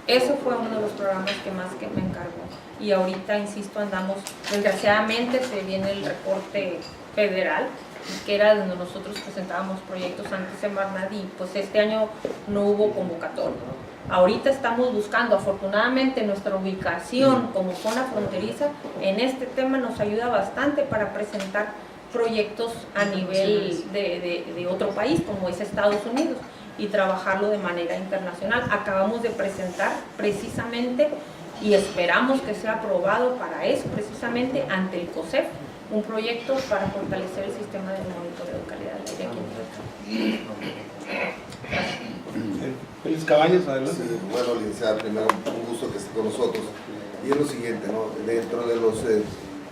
Eso fue uno de los programas que más que me encargó. Y ahorita, insisto, andamos, desgraciadamente se viene el recorte federal, que era donde nosotros presentábamos proyectos antes en Semarnat, y pues este año no hubo convocatoria. Ahorita estamos buscando, afortunadamente nuestra ubicación como zona fronteriza en este tema nos ayuda bastante para presentar proyectos a nivel de otro país, como es Estados Unidos, y trabajarlo de manera internacional. Acabamos de presentar precisamente, y esperamos que sea aprobado para eso, precisamente ante el COSEF, un proyecto para fortalecer el sistema de monitoreo de calidad del aire aquí en México. Félix Cabañas, adelante. Sí, bueno, licenciada, primero un gusto que esté con nosotros. Y es lo siguiente, ¿no? Dentro de los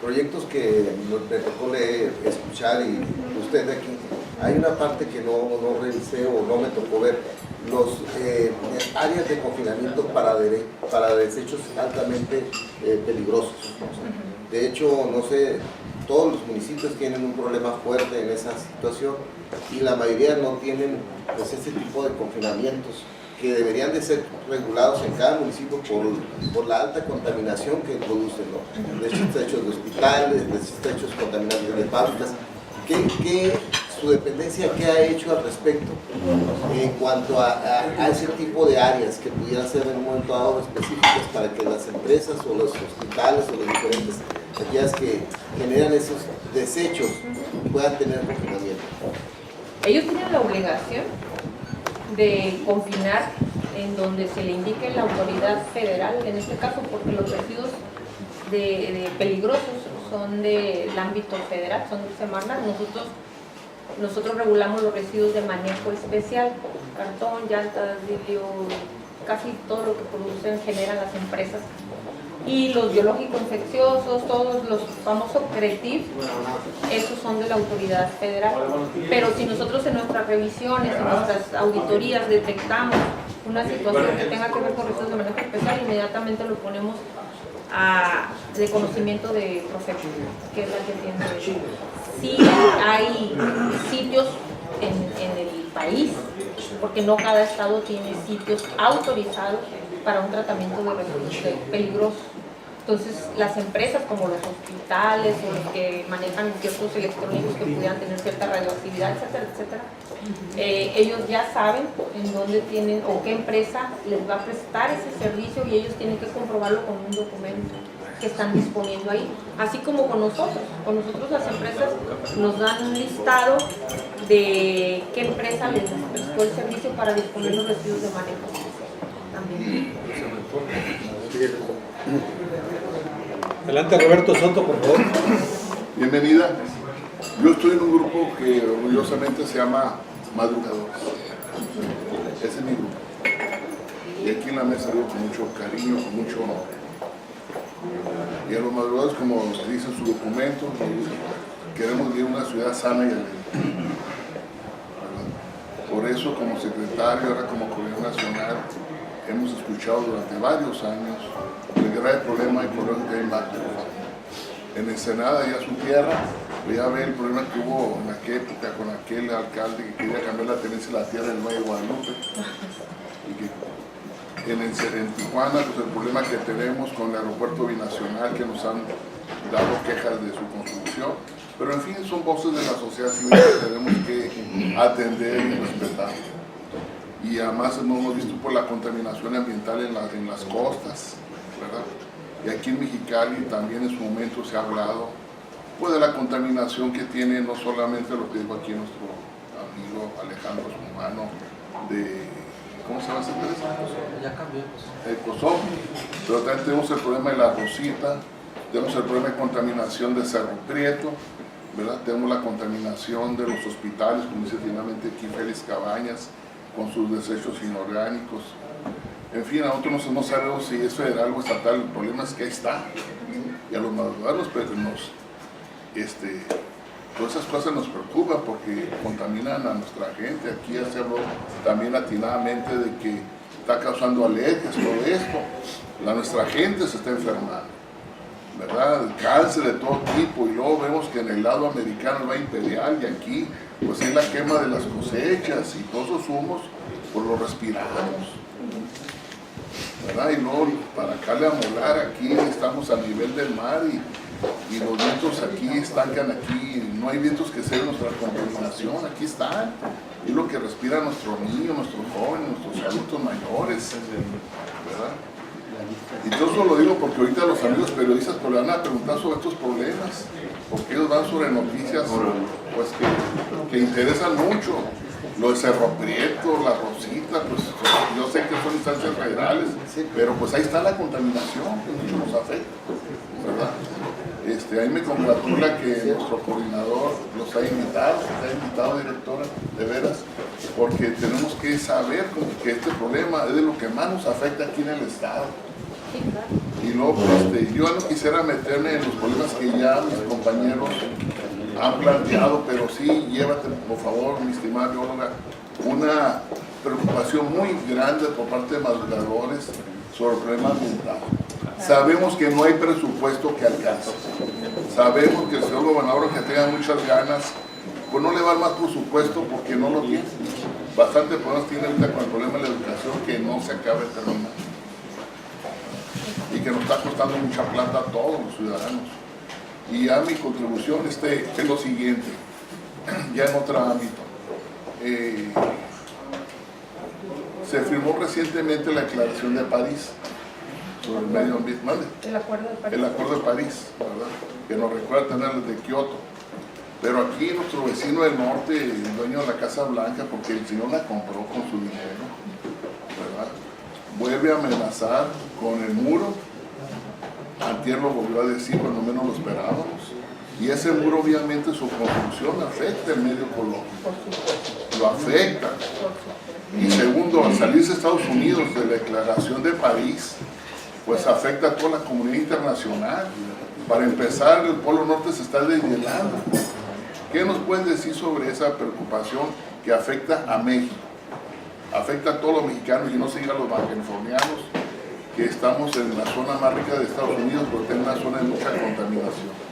proyectos que me tocó leer, escuchar, y usted de aquí, hay una parte que no revisé o no me tocó ver, los áreas de confinamiento para desechos altamente peligrosos, ¿no? De hecho, no sé, todos los municipios tienen un problema fuerte en esa situación, y la mayoría no tienen pues ese tipo de confinamientos que deberían de ser regulados en cada municipio por la alta contaminación que producen, ¿no? Desechos de hospitales, desechos contaminantes de fábricas. ¿Qué su dependencia qué ha hecho al respecto en cuanto a ese tipo de áreas que pudieran ser en un momento dado específicas para que las empresas o los hospitales o los diferentes aquellas que generan esos desechos puedan tener confinamiento? Ellos tienen la obligación de confinar en donde se le indique la autoridad federal, en este caso, porque los residuos de peligrosos son del ámbito federal, son de Semarnat. Nosotros nosotros regulamos los residuos de manejo especial, cartón, llantas, vidrio, casi todo lo que producen, generan las empresas. Y los biológicos infecciosos, todos los famosos CRETIF, esos son de la autoridad federal. Pero si nosotros en nuestras revisiones, en nuestras auditorías detectamos una situación que tenga que ver con residuos de manejo especial, inmediatamente lo ponemos de conocimiento de Profeco, que es la que tiene eso. Sí hay sitios en el país, porque no cada estado tiene sitios autorizados para un tratamiento de residuos peligrosos. Entonces, las empresas como los hospitales o los que manejan ciertos electrónicos que pudieran tener cierta radioactividad, etcétera, etcétera, ellos ya saben en dónde tienen o qué empresa les va a prestar ese servicio y ellos tienen que comprobarlo con un documento que están disponiendo ahí, así como con nosotros. Con nosotros las empresas nos dan un listado de qué empresa les prestó el servicio para disponer los residuos de manejo también. Adelante, Roberto Soto, por favor. Bienvenida. Yo estoy en un grupo que orgullosamente se llama Madrugadores. Ese es mi grupo. Y aquí en la mesa digo con mucho cariño, con mucho honor. Y a los madrugadores, como dice su documento, queremos vivir una ciudad sana y alegre. Por eso, como secretario, ahora como coordinador nacional, hemos escuchado durante varios años el grave problema ecológico que hay en Baja California. En Ensenada, ya su tierra, ya ve el problema que hubo en aquella época con aquel alcalde que quería cambiar la tenencia de la tierra del Valle de Guadalupe. Y que en Tijuana, pues el problema que tenemos con el aeropuerto binacional, que nos han dado quejas de su construcción. Pero en fin, son voces de la sociedad civil que tenemos que atender y respetar. Y además no hemos visto por la contaminación ambiental en las costas, ¿verdad? Y aquí en Mexicali también en su momento se ha hablado pues, de la contaminación que tiene no solamente lo que dijo aquí nuestro amigo Alejandro Sumano, de, ¿cómo se llama esa empresa? Ya cambió. Ecosop, pero también tenemos el problema de la Rosita, tenemos el problema de contaminación de Cerro Prieto, ¿verdad? Tenemos la contaminación de los hospitales, como dice finalmente aquí Félix Cabañas, con sus desechos inorgánicos. En fin, a nosotros no sabemos si es federal o estatal, el problema es que ahí está. Y a los madrugadores, pues todas esas cosas nos preocupan porque contaminan a nuestra gente. Aquí ya se habló también atinadamente de que está causando alergias, todo esto. Nuestra gente se está enfermando, ¿verdad? El cáncer de todo tipo, y luego vemos que en el lado americano va imperial y aquí pues es la quema de las cosechas y todos esos humos pues los respiramos, ¿verdad? Y luego para acá le amolar, aquí estamos a nivel del mar y los vientos aquí estancan aquí, no hay vientos que sean nuestra contaminación, aquí están, y lo que respiran nuestros niños, nuestros jóvenes, nuestros adultos mayores, ¿verdad? Y todo eso lo digo porque ahorita los amigos periodistas pues, le van a preguntar sobre estos problemas, porque ellos van sobre noticias pues, que interesan mucho. Lo de Cerro Prieto, la Rosita, pues yo sé que son instancias federales, pero pues ahí está la contaminación que mucho nos afecta, ¿verdad? Ahí me congratula que nuestro coordinador los ha invitado, directora, de veras, porque tenemos que saber que este problema es de lo que más nos afecta aquí en el estado. Y luego, yo no quisiera meterme en los problemas que ya mis compañeros han planteado, pero sí, llévate, por favor, mi estimada bióloga, una preocupación muy grande por parte de madrugadores sobre el problema ambiental. Sabemos que no hay presupuesto que alcance. Sabemos que el señor gobernador, que tenga muchas ganas, pues no le va a dar más presupuesto porque no lo tiene. Bastante problemas tiene ahorita con el problema de la educación que no se acaba de terminar. Y que nos está costando mucha plata a todos los ciudadanos. Y ya mi contribución es lo siguiente, ya en otro ámbito. Se firmó recientemente la Declaración de París sobre el medio ambiente. El Acuerdo de París. El Acuerdo de París, ¿verdad? Que nos recuerda tener el de Kioto. Pero aquí nuestro vecino del norte, el dueño de la Casa Blanca, porque el señor la compró con su dinero, ¿verdad? Vuelve a amenazar con el muro. Antier lo volvió a decir cuando menos lo esperábamos. Y ese muro obviamente su construcción afecta el medio ecológico, lo afecta. Y segundo, al salirse Estados Unidos de la Declaración de París, pues afecta a toda la comunidad internacional. Para empezar, el Polo Norte se está deshielando. ¿Qué nos pueden decir sobre esa preocupación que afecta a México? Afecta a todos los mexicanos y no se diga a los californianos, que estamos en la zona más rica de Estados Unidos, pero tiene una zona de mucha contaminación.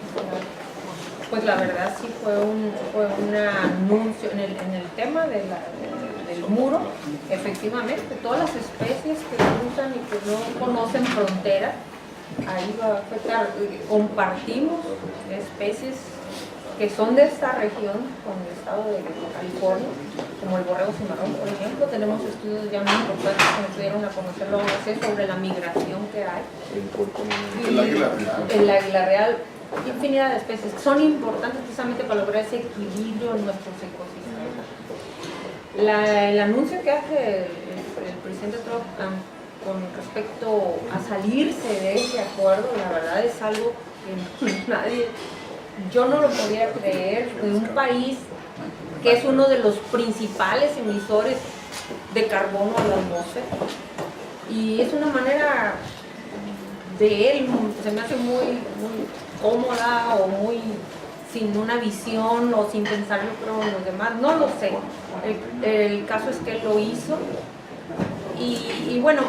Pues la verdad sí fue un anuncio en el tema del muro. Efectivamente, todas las especies que cruzan y que no conocen fronteras, ahí va a afectar. Compartimos especies que son de esta región con el estado de California, como el borrego cimarrón, por ejemplo. Tenemos estudios ya muy importantes que nos dieron a conocer la ONG sobre la migración que hay. El águila real. El águila real, infinidad de especies que son importantes precisamente para lograr ese equilibrio en nuestros ecosistemas. El anuncio que hace el presidente Trump con respecto a salirse de ese acuerdo, la verdad es algo que nadie... Yo no lo podía creer, de un país que es uno de los principales emisores de carbono a la atmósfera. Y es una manera de él, se me hace muy cómoda o muy sin una visión o sin pensar yo creo en los demás, no lo sé. El caso es que él lo hizo. Y bueno,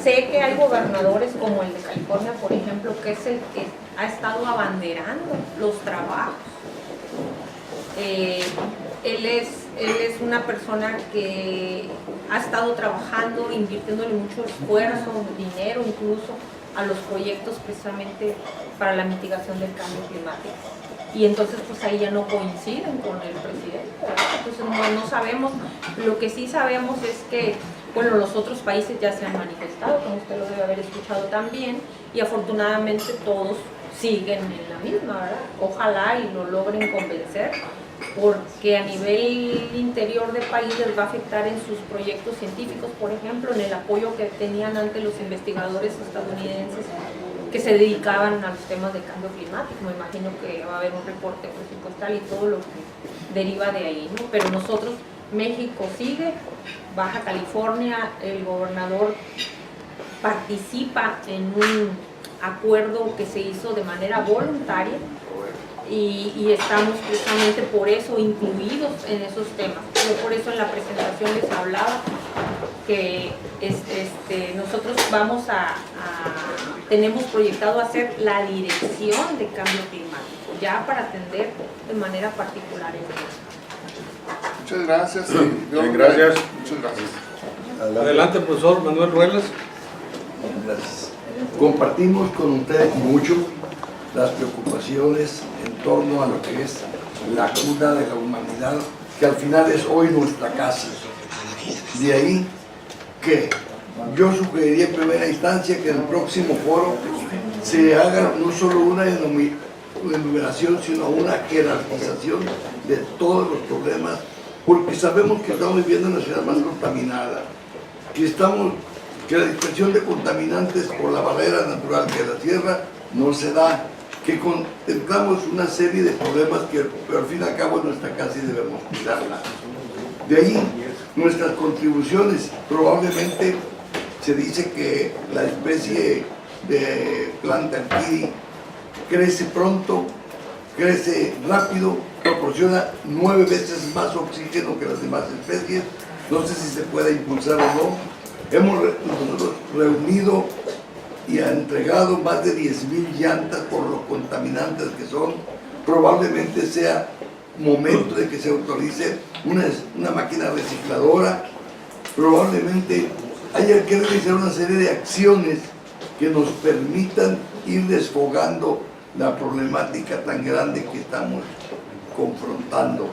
sé que hay gobernadores como el de California, por ejemplo, que es el que ha estado abanderando los trabajos. Él es una persona que ha estado trabajando, invirtiéndole mucho esfuerzo, dinero incluso, a los proyectos precisamente para la mitigación del cambio climático. Y entonces pues ahí ya no coinciden con el presidente, ¿verdad? Entonces no sabemos. Lo que sí sabemos es que, bueno, los otros países ya se han manifestado, como usted lo debe haber escuchado también, y afortunadamente todos siguen en la misma, ¿verdad? Ojalá y lo logren convencer, porque a nivel interior del país les va a afectar en sus proyectos científicos, por ejemplo, en el apoyo que tenían ante los investigadores estadounidenses que se dedicaban a los temas de cambio climático. Me imagino que va a haber un reporte presupuestal y todo lo que deriva de ahí, ¿no? Pero nosotros, México sigue, Baja California, el gobernador participa en un acuerdo que se hizo de manera voluntaria y estamos precisamente por eso incluidos en esos temas. Yo por eso en la presentación les hablaba que nosotros tenemos proyectado hacer la dirección de cambio climático, ya para atender de manera particular en eso. Muchas gracias. Bien, gracias. Muchas gracias. Adelante, profesor Manuel Ruelas. Gracias. Compartimos con ustedes mucho las preocupaciones en torno a lo que es la cuna de la humanidad, que al final es hoy nuestra casa. De ahí que yo sugeriría en primera instancia que en el próximo foro se haga no solo una enumeración, sino una jerarquización de todos los problemas, porque sabemos que estamos viviendo en una ciudad más contaminada, que la dispersión de contaminantes por la barrera natural que es la tierra no se da, que contemplamos una serie de problemas que al fin y al cabo es nuestra casa y debemos cuidarla. De ahí nuestras contribuciones. Probablemente se dice que la especie de planta orquídea crece pronto, crece rápido, proporciona 9 veces más oxígeno que las demás especies. No sé si se puede impulsar o no. Hemos nosotros reunido y entregado más de 10,000 llantas por lo contaminantes que son. Probablemente sea momento de que se autorice una máquina recicladora. Probablemente haya que realizar una serie de acciones que nos permitan ir desfogando la problemática tan grande que estamos confrontando.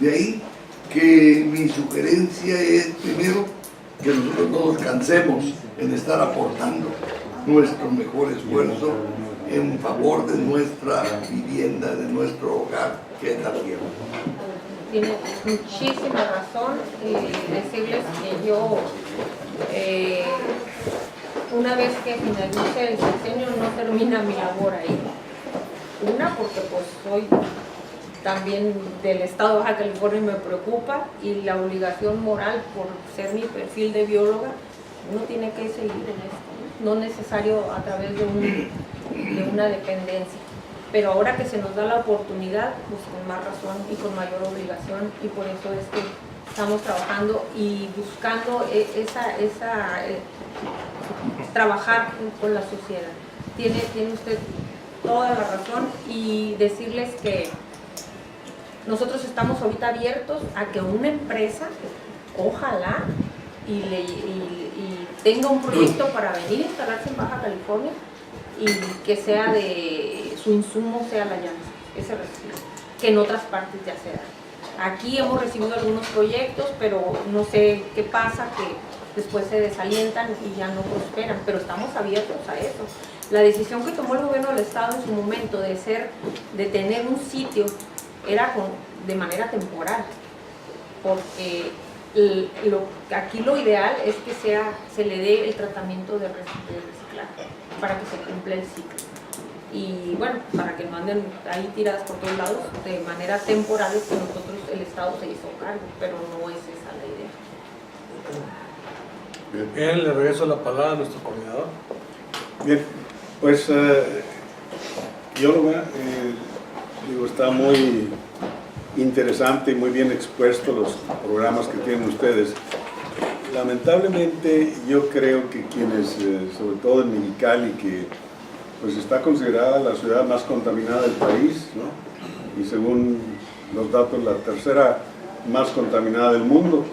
De ahí que mi sugerencia es, primero, que nosotros no nos cansemos en estar aportando nuestro mejor esfuerzo en favor de nuestra vivienda, de nuestro hogar, que es la tierra. Tiene muchísima razón. Decirles que yo, una vez que finalice el sexenio, no termina mi labor ahí. Una, porque pues soy también del estado de Baja California y me preocupa, y la obligación moral por ser mi perfil de bióloga, uno tiene que seguir en esto, no necesario a través de una dependencia. Pero ahora que se nos da la oportunidad, pues con más razón y con mayor obligación, y por eso es que estamos trabajando y buscando trabajar con la sociedad. Tiene usted toda la razón, y decirles que nosotros estamos ahorita abiertos a que una empresa, ojalá, y tenga un proyecto para venir a instalarse en Baja California, y que sea de su insumo sea la llanta, ese residuo, que en otras partes ya se da. Aquí hemos recibido algunos proyectos, pero no sé qué pasa, que después se desalientan y ya no prosperan, pero estamos abiertos a eso. La decisión que tomó el gobierno del estado en su momento de tener un sitio era de manera temporal, porque aquí lo ideal es que se le dé el tratamiento de reciclaje para que se cumpla el ciclo. Y bueno, para que no anden ahí tiradas por todos lados, de manera temporal es que nosotros, el Estado se hizo cargo, pero no es esa la idea. Bien, le regreso la palabra a nuestro coordinador. Bien, pues yo lo veo, digo, está muy interesante y muy bien expuesto los programas que tienen ustedes. Lamentablemente yo creo que quienes, sobre todo en Mexicali, que pues está considerada la ciudad más contaminada del país, ¿no? Y según los datos la tercera más contaminada del mundo,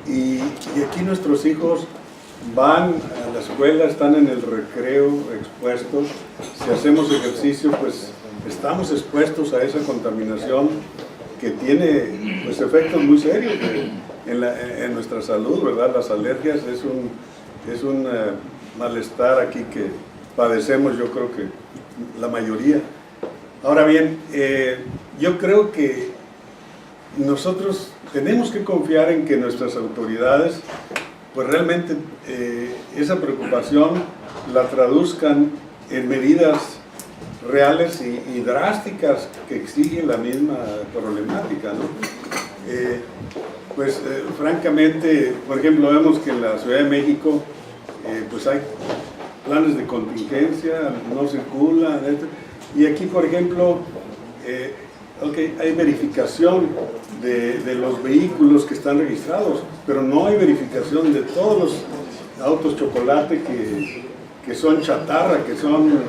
y aquí nuestros hijos van a la escuela, están en el recreo expuestos. Si hacemos ejercicio, pues estamos expuestos a esa contaminación que tiene pues efectos muy serios en nuestra salud, ¿verdad? Las alergias es un malestar aquí que padecemos, yo creo que la mayoría. Ahora bien, yo creo que nosotros tenemos que confiar en que nuestras autoridades pues realmente esa preocupación la traduzcan en medidas reales y drásticas que exigen la misma problemática, ¿no? Francamente, por ejemplo, vemos que en la Ciudad de México pues hay planes de contingencia, no circulan, y aquí, por ejemplo, hay verificación de los vehículos que están registrados, pero no hay verificación de todos los autos chocolate que son chatarra, que son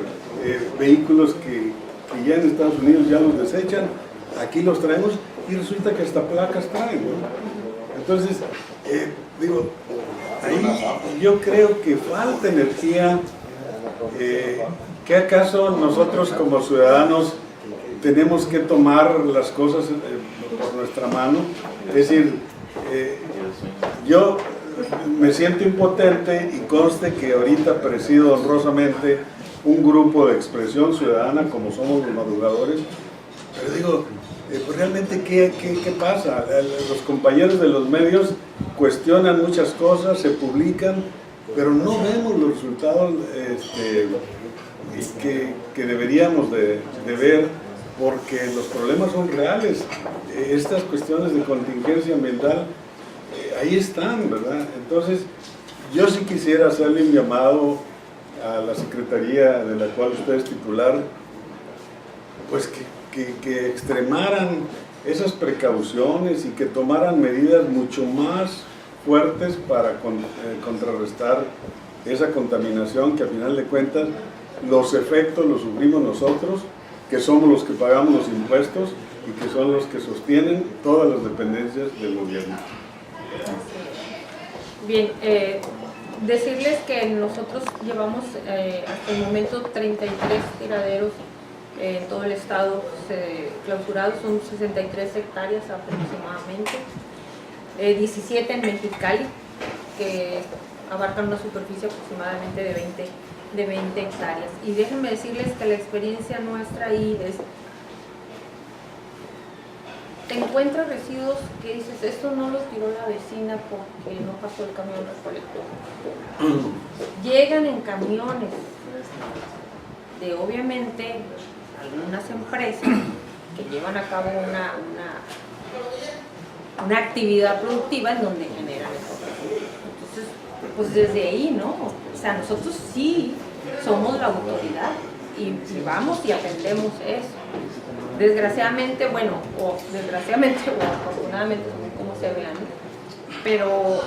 vehículos que ya en Estados Unidos ya los desechan, aquí los traemos y resulta que hasta placas traen, ¿no? Entonces, ahí yo creo que falta energía. ¿Qué acaso nosotros como ciudadanos tenemos que tomar las cosas por nuestra mano? Es decir, yo me siento impotente y conste que ahorita presido honrosamente un grupo de expresión ciudadana como somos los madrugadores, pero digo, pues realmente ¿qué pasa? Los compañeros de los medios cuestionan muchas cosas, se publican, pero no vemos los resultados que deberíamos de ver, porque los problemas son reales. Estas cuestiones de contingencia ambiental ahí están, ¿verdad? Entonces yo sí quisiera hacerle un llamado a la Secretaría de la cual usted es titular, pues que extremaran esas precauciones y que tomaran medidas mucho más fuertes para contrarrestar esa contaminación, que al final de cuentas los efectos los sufrimos nosotros, que somos los que pagamos los impuestos y que son los que sostienen todas las dependencias del gobierno. Bien, decirles que nosotros llevamos hasta el momento 33 tiraderos en todo el estado clausurados, son 63 hectáreas aproximadamente, 17 en Mexicali, que abarcan una superficie aproximadamente de 20 hectáreas. Y déjenme decirles que la experiencia nuestra ahí es, te encuentras residuos que dices, esto no los tiró la vecina porque no pasó el camión recolector. Llegan en camiones de obviamente algunas empresas que llevan a cabo una actividad productiva en donde generan exportación. Entonces, pues desde ahí, ¿no? O sea, nosotros sí somos la autoridad y vamos y atendemos eso. Desgraciadamente, bueno, o afortunadamente, como se vean, pero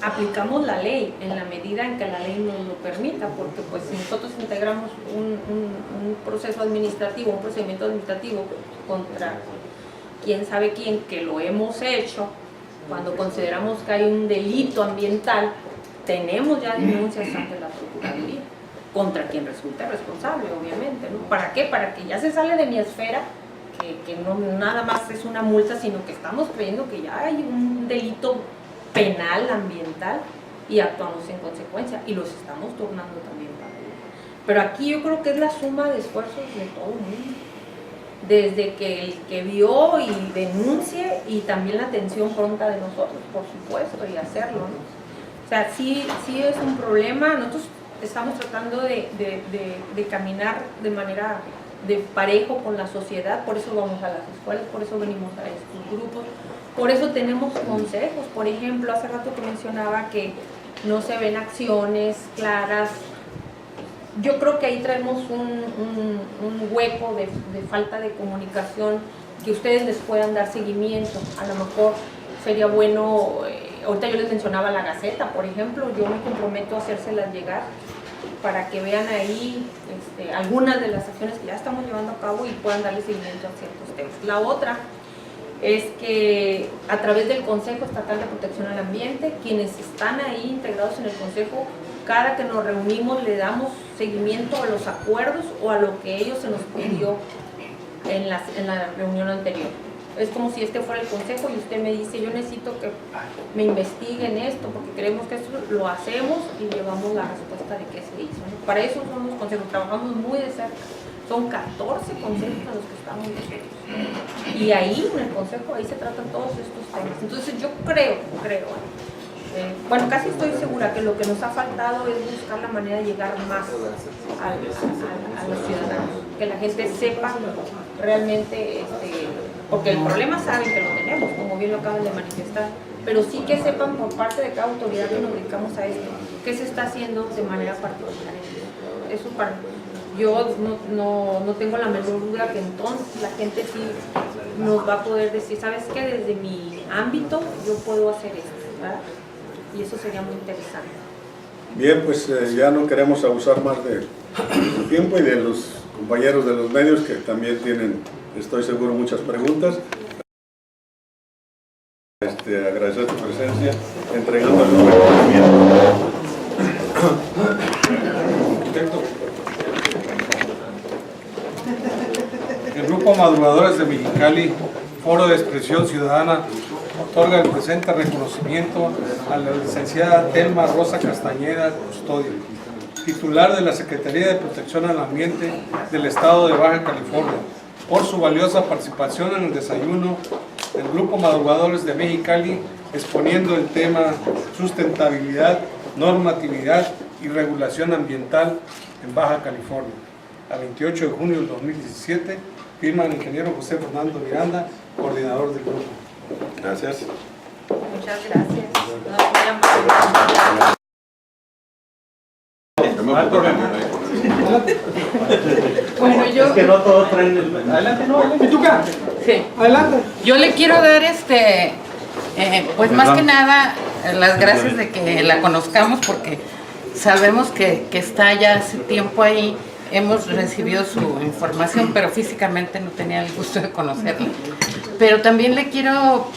aplicamos la ley en la medida en que la ley nos lo permita, porque pues si nosotros integramos un proceso administrativo, un procedimiento administrativo contra quién sabe quién, que lo hemos hecho, cuando consideramos que hay un delito ambiental, tenemos ya denuncias ante la Procuraduría contra quien resulte responsable, obviamente, ¿no? ¿Para qué? Para que ya se sale de mi esfera, que no nada más es una multa, sino que estamos creyendo que ya hay un delito penal ambiental y actuamos en consecuencia y los estamos tornando también para ello. Pero aquí yo creo que es la suma de esfuerzos de todo el mundo, desde que el que vio y denuncie y también la atención pronta de nosotros, por supuesto, y hacerlo, ¿no? O sea, sí es un problema. Nosotros estamos tratando de caminar de manera de parejo con la sociedad, por eso vamos a las escuelas, por eso venimos a estos grupos, por eso tenemos consejos. Por ejemplo, hace rato que mencionaba que no se ven acciones claras. Yo creo que ahí traemos un hueco de falta de comunicación, que ustedes les puedan dar seguimiento. A lo mejor sería bueno, ahorita yo les mencionaba la Gaceta, por ejemplo, yo me comprometo a hacérselas llegar para que vean ahí algunas de las acciones que ya estamos llevando a cabo y puedan darle seguimiento a ciertos temas. La otra es que a través del Consejo Estatal de Protección al Ambiente, quienes están ahí integrados en el Consejo, cada que nos reunimos le damos seguimiento a los acuerdos o a lo que ellos se nos pidió en la reunión anterior. Es como si este fuera el consejo y usted me dice, yo necesito que me investiguen esto porque creemos que esto lo hacemos y llevamos la respuesta de qué se hizo, ¿no? Para eso son los consejos, trabajamos muy de cerca. Son 14 consejos a los que estamos nosotros. Y ahí, en el consejo, ahí se tratan todos estos temas. Entonces yo creo, bueno, casi estoy segura que lo que nos ha faltado es buscar la manera de llegar más a los ciudadanos, que la gente sepa realmente, porque el problema saben que lo tenemos, como bien lo acaban de manifestar, pero sí que sepan por parte de cada autoridad que nos dedicamos a esto, qué se está haciendo de manera particular. Eso para yo no tengo la menor duda que entonces la gente sí nos va a poder decir, ¿sabes qué? Desde mi ámbito yo puedo hacer esto, ¿verdad? Y eso sería muy interesante. Bien, pues ya no queremos abusar más de su tiempo y de los compañeros de los medios que también tienen, estoy seguro, muchas preguntas. Agradecer tu presencia, entregando el reconocimiento. El Grupo Madrugadores de Mexicali, Foro de Expresión Ciudadana, otorga el presente reconocimiento a la licenciada Telma Rosa Castañeda Custodio, titular de la Secretaría de Protección al Ambiente del Estado de Baja California, por su valiosa participación en el desayuno del Grupo Madrugadores de Mexicali, exponiendo el tema sustentabilidad, normatividad y regulación ambiental en Baja California. A 28 de junio del 2017, firma el ingeniero José Fernando Miranda, coordinador del grupo. Gracias. Muchas gracias. Bueno, yo... Es que no todos traen el... Adelante, no, adelante. ¿Pituca? Sí. Adelante. Yo le quiero dar pues más que nada las gracias de que la conozcamos, porque sabemos que está ya hace tiempo ahí. Hemos recibido su información, pero físicamente no tenía el gusto de conocerla. Pero también le quiero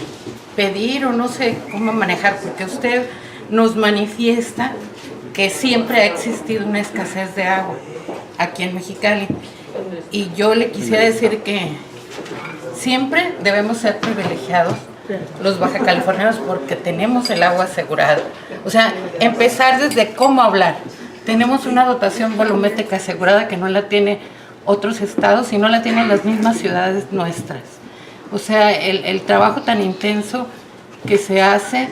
pedir, o no sé cómo manejar, porque usted nos manifiesta que siempre ha existido una escasez de agua aquí en Mexicali. Y yo le quisiera decir que siempre debemos ser privilegiados los bajacalifornianos porque tenemos el agua asegurada. O sea, empezar desde cómo hablar. Tenemos una dotación volumétrica asegurada que no la tiene otros estados y no la tienen las mismas ciudades nuestras. O sea, el trabajo tan intenso que se hace,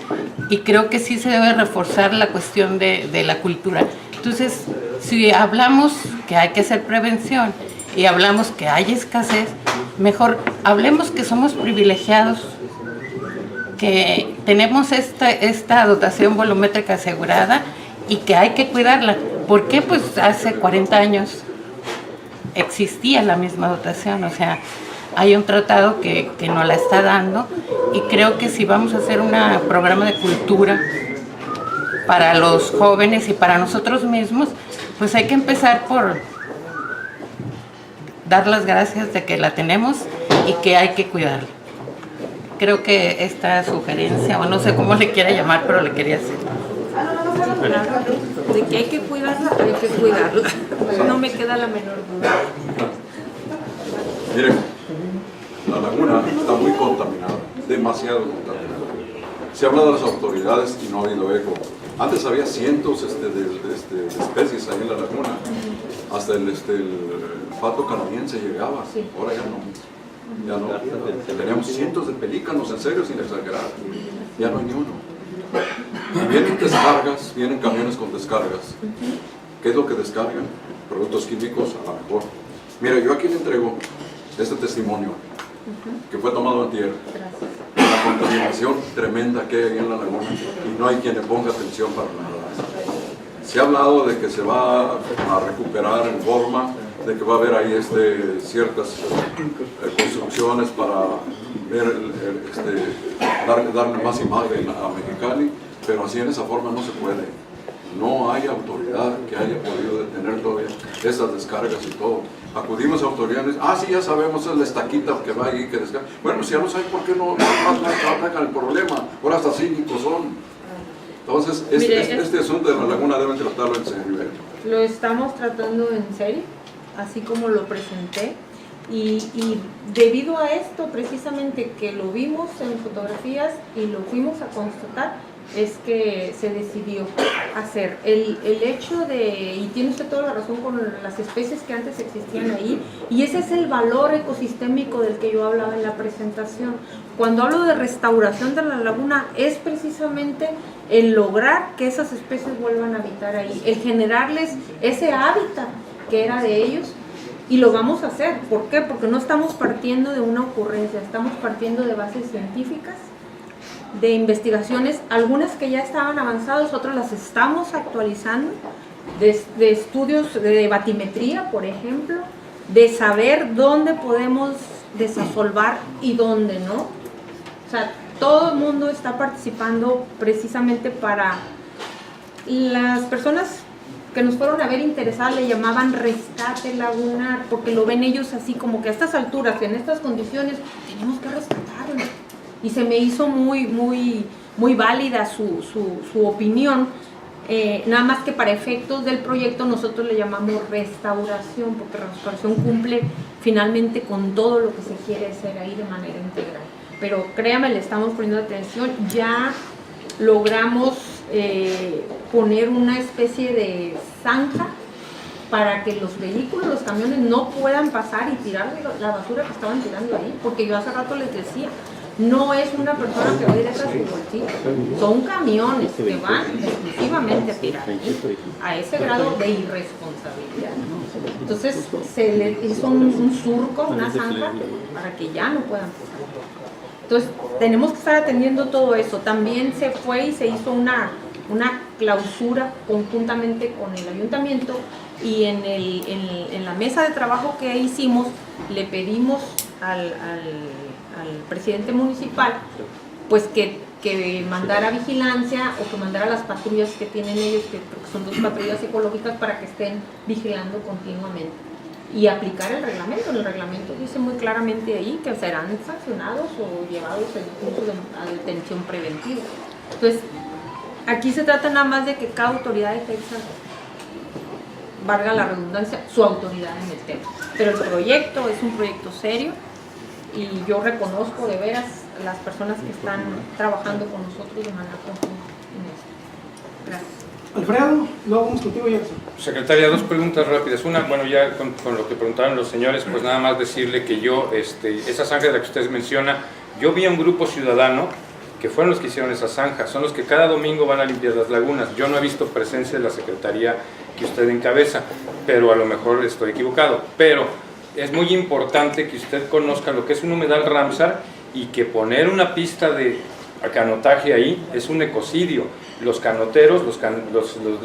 y creo que sí se debe reforzar la cuestión de la cultura. Entonces, si hablamos que hay que hacer prevención y hablamos que hay escasez, mejor hablemos que somos privilegiados, que tenemos esta dotación volumétrica asegurada y que hay que cuidarla. ¿Por qué? Pues hace 40 años existía la misma dotación, o sea, hay un tratado que nos la está dando, y creo que si vamos a hacer un programa de cultura para los jóvenes y para nosotros mismos, pues hay que empezar por dar las gracias de que la tenemos y que hay que cuidarla. Creo que esta sugerencia, o no sé cómo le quiera llamar, pero le quería hacer. De que hay que cuidarla, hay que cuidarla. No me queda la menor duda. Miren, la laguna está muy contaminada, demasiado contaminada. Se habla de las autoridades y no ha habido eco. Antes había cientos de especies ahí en la laguna. Hasta el pato canadiense llegaba, ahora ya no. Ya no. Teníamos cientos de pelícanos, en serio, sin exagerar. Ya no hay ni uno. Y vienen descargas, vienen camiones con descargas. ¿Qué es lo que descargan? Productos químicos, a lo mejor. Mira, yo aquí le entrego este testimonio que fue tomado antier. La contaminación tremenda que hay ahí en la laguna y no hay quien le ponga atención para nada. Se ha hablado de que se va a recuperar en forma, de que va a haber ahí ciertas construcciones para ver, darle más imagen a Mexicali, pero así en esa forma no se puede. No hay autoridad que haya podido detener todavía esas descargas y todo. Acudimos a autoridades, sí, ya sabemos, es la estaquita que va ahí, que descarga. Bueno, si ya no saben por qué no atacan el problema, ahora hasta cínicos son. Entonces, este asunto de la laguna deben tratarlo en serio. Lo estamos tratando en serio, así como lo presenté, y debido a esto, precisamente que lo vimos en fotografías y lo fuimos a constatar, es que se decidió hacer. El hecho de, y tiene usted toda la razón con las especies que antes existían ahí, y ese es el valor ecosistémico del que yo hablaba en la presentación. Cuando hablo de restauración de la laguna, es precisamente el lograr que esas especies vuelvan a habitar ahí, el generarles ese hábitat que era de ellos, y lo vamos a hacer. ¿Por qué? Porque no estamos partiendo de una ocurrencia, estamos partiendo de bases científicas, de investigaciones, algunas que ya estaban avanzadas, otras las estamos actualizando, de estudios de batimetría, por ejemplo, de saber dónde podemos desasolvar y dónde no. O sea, todo el mundo está participando precisamente para las personas que nos fueron a ver interesadas, le llamaban rescate lagunar, porque lo ven ellos así como que a estas alturas, en estas condiciones, tenemos que rescatarlo. Y se me hizo muy válida su opinión, nada más que para efectos del proyecto nosotros le llamamos restauración, porque la restauración cumple finalmente con todo lo que se quiere hacer ahí de manera integral. Pero créame, le estamos poniendo atención, ya logramos poner una especie de zanja para que los vehículos, los camiones no puedan pasar y tirar la basura que estaban tirando ahí, porque yo hace rato les decía, no es una persona que va directo a su bolsillo, son camiones que van exclusivamente a tirar ahí, a ese grado de irresponsabilidad. Entonces se le hizo un surco, una zanja, para que ya no puedan pasar. Entonces tenemos que estar atendiendo todo eso. También se fue y se hizo una clausura conjuntamente con el ayuntamiento, y en la mesa de trabajo que hicimos le pedimos al presidente municipal pues que mandara vigilancia, o que mandara las patrullas que tienen ellos, que son 2 patrullas ecológicas, para que estén vigilando continuamente y aplicar el reglamento. El reglamento dice muy claramente ahí que serán sancionados o llevados incluso a detención preventiva. Entonces aquí se trata nada más de que cada autoridad ejerza, valga la redundancia, su autoridad en el tema. Pero el proyecto es un proyecto serio, y yo reconozco de veras las personas que están trabajando con nosotros de manera conjunta en esto. Gracias. Alfredo, luego vamos contigo, Jackson. Secretaria, 2 preguntas rápidas. Una, bueno, ya con lo que preguntaron los señores, pues nada más decirle que yo, esa zanja de la que usted menciona, yo vi a un grupo ciudadano que fueron los que hicieron esa zanja, son los que cada domingo van a limpiar las lagunas. Yo no he visto presencia de la secretaría que usted encabeza, pero a lo mejor estoy equivocado. Pero es muy importante que usted conozca lo que es un humedal Ramsar y que poner una pista de canotaje ahí es un ecocidio. Los canoteros,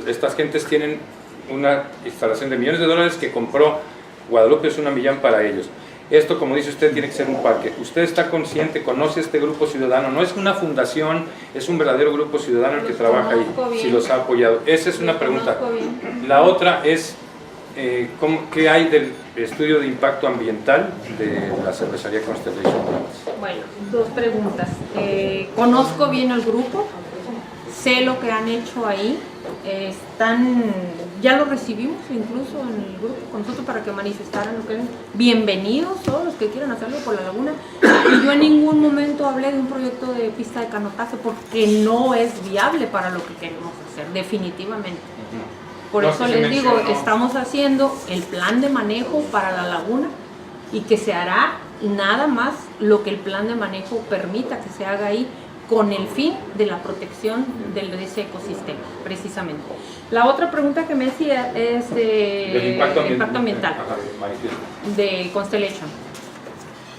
estas gentes tienen una instalación de millones de dólares que compró Guadalupe Osuna Millán para ellos. Esto, como dice usted, tiene que ser un parque. Usted está consciente, conoce este grupo ciudadano, no es una fundación, es un verdadero grupo ciudadano el que trabaja ahí, si los ha apoyado. Esa es una pregunta. La otra es, ¿qué hay del estudio de impacto ambiental de la cervecería Constellation Brands? Bueno, dos preguntas. Conozco bien al grupo, sé lo que han hecho ahí, ya lo recibimos incluso en el grupo con nosotros para que manifestaran lo que eran. Bienvenidos todos los que quieran hacerlo por la laguna. Y yo en ningún momento hablé de un proyecto de pista de canotaje porque no es viable para lo que queremos hacer, definitivamente. Por eso les digo, estamos haciendo el plan de manejo para la laguna y que se hará nada más lo que el plan de manejo permita que se haga ahí, con el fin de la protección de ese ecosistema, precisamente. La otra pregunta que me hacía es de impacto ambiental de Constellation.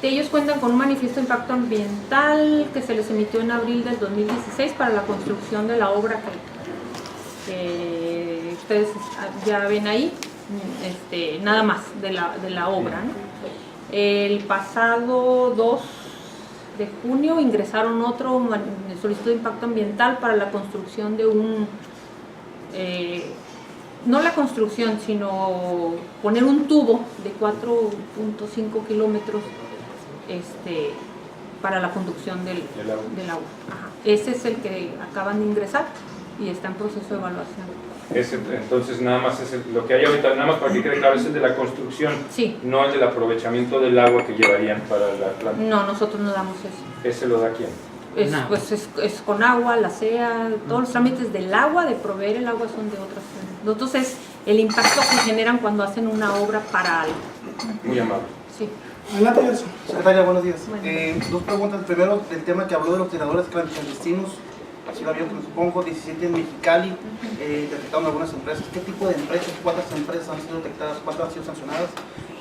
Ellos cuentan con un manifiesto de impacto ambiental que se les emitió en abril del 2016 para la construcción de la obra que ustedes ya ven ahí, nada más de la obra, ¿no? El pasado 2 de junio ingresaron otro solicitud de impacto ambiental para la construcción de no la construcción, sino poner un tubo de 4.5 kilómetros para la conducción del agua. Ajá. Ese es el que acaban de ingresar y está en proceso de evaluación. Entonces nada más es lo que hay ahorita, nada más para que quede claro, es el de la construcción, sí. No el del aprovechamiento del agua que llevarían para la planta. No, nosotros no damos eso. ¿Ese lo da quién? Pues es con agua, la CEA, todos los trámites del agua, de proveer el agua son de otras. Nosotros es el impacto que generan cuando hacen una obra para algo. Muy amable. Sí. Adelante, Gerson. Secretaria, buenos días. Bueno. Dos preguntas. Primero, el tema que habló de los tiradores clandestinos. Así lo había, supongo, 17 en Mexicali, detectaron algunas empresas. ¿Qué tipo de empresas, cuántas empresas han sido detectadas, cuántas han sido sancionadas?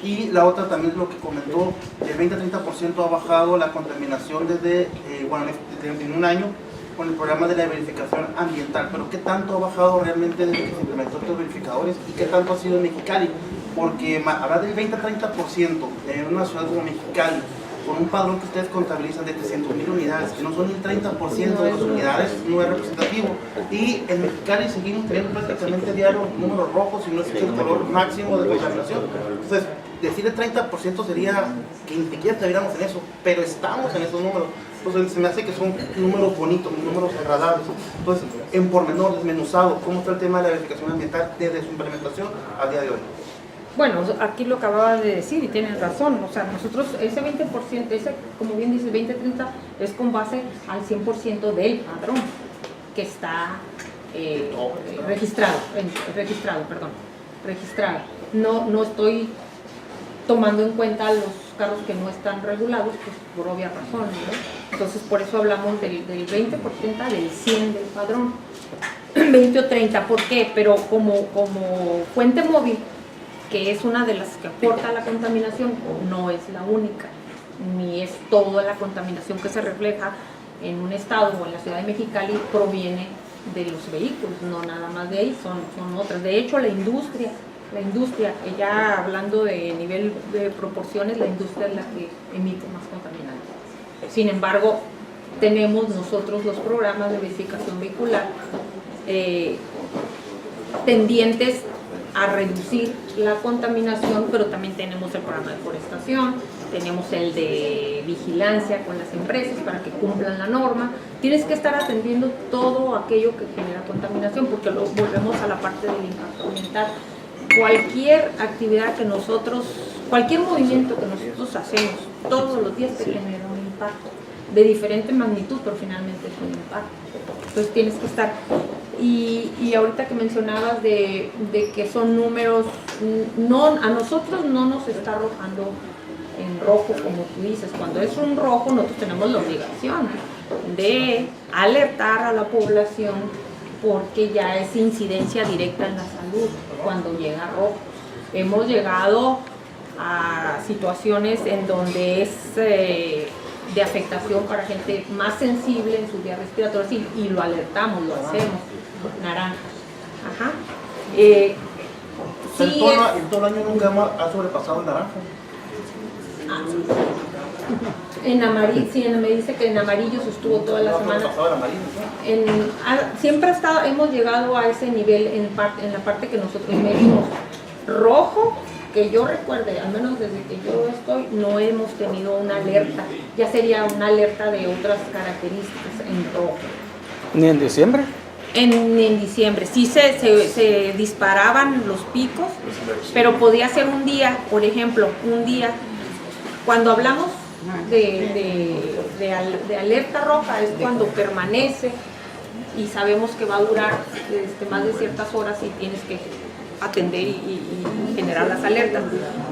Y la otra también es lo que comentó, el 20-30% ha bajado la contaminación desde en un año con el programa de la verificación ambiental. Pero ¿qué tanto ha bajado realmente desde que se implementó estos verificadores y qué tanto ha sido en Mexicali? Porque hablar del 20-30% en una ciudad como Mexicali, con un padrón que ustedes contabilizan de 300,000 unidades, que no son el 30% de las unidades, no es representativo. Y en Mexicali seguimos teniendo prácticamente diario números rojos y no es el color máximo de contaminación. Entonces, decir el 30% sería que ni siquiera estuviéramos en eso, pero estamos en esos números. Entonces, se me hace que son números bonitos, números agradables. Entonces, en pormenor, desmenuzado, ¿cómo está el tema de la verificación ambiental desde su implementación a día de hoy? Bueno, aquí lo acababa de decir y tienes razón, o sea, nosotros ese 20%, como bien dices, 20-30 es con base al 100% del padrón que está registrado. No estoy tomando en cuenta los carros que no están regulados, pues por obvias razones, ¿no? Entonces, por eso hablamos del 20% del 100 del padrón, 20 o 30, ¿por qué? Pero como fuente móvil, que es una de las que aporta la contaminación, no es la única, ni es toda la contaminación que se refleja en un estado o en la ciudad de Mexicali proviene de los vehículos, no nada más de ahí, son otras. De hecho, la industria, ya hablando de nivel de proporciones, la industria es la que emite más contaminantes. Sin embargo, tenemos nosotros los programas de verificación vehicular tendientes a reducir la contaminación, pero también tenemos el programa de forestación, tenemos el de vigilancia con las empresas para que cumplan la norma. Tienes que estar atendiendo todo aquello que genera contaminación, porque volvemos a la parte del impacto ambiental. Cualquier actividad que cualquier movimiento que nosotros hacemos todos los días te genera un impacto de diferente magnitud, pero finalmente es un impacto. Entonces tienes que estar. Y ahorita que mencionabas de que son números, a nosotros no nos está arrojando en rojo, como tú dices. Cuando es un rojo, nosotros tenemos la obligación de alertar a la población, porque ya es incidencia directa en la salud cuando llega rojo. Hemos llegado a situaciones en donde es de afectación para gente más sensible en sus vías respiratorias y lo alertamos, lo hacemos. Naranja. Ajá. Sí, todo el año nunca ha sobrepasado el naranja. En amarillo, sí, me dice que en amarillo sostuvo toda la semana. Siempre hemos llegado a ese nivel en la parte que nosotros medimos. Rojo, que yo recuerde, al menos desde que yo estoy, no hemos tenido una alerta. Ya sería una alerta de otras características en rojo. ¿Ni en diciembre? En diciembre, sí se disparaban los picos, pero podía ser un día, por ejemplo, cuando hablamos de alerta roja es cuando permanece y sabemos que va a durar más de ciertas horas y tienes que atender y generar las alertas.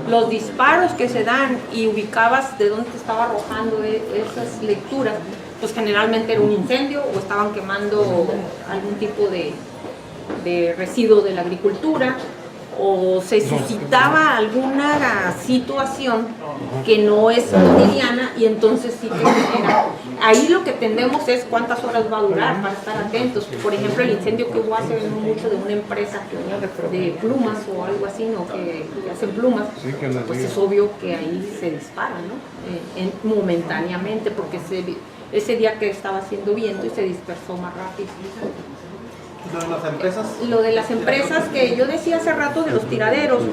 Los disparos que se dan y ubicabas de dónde te estaba arrojando esas lecturas, pues generalmente era un incendio o estaban quemando algún tipo de residuo de la agricultura o se suscitaba alguna situación que no es cotidiana y entonces sí que genera. Ahí lo que tendemos es cuántas horas va a durar para estar atentos. Por ejemplo, el incendio que hubo hace mucho de una empresa de plumas o algo así, ¿no? que hacen plumas, pues es obvio que ahí se dispara, ¿no? Momentáneamente, porque ese día que estaba haciendo viento y se dispersó más rápido. ¿Lo de las empresas? Lo de las empresas que yo decía hace rato de los tiraderos,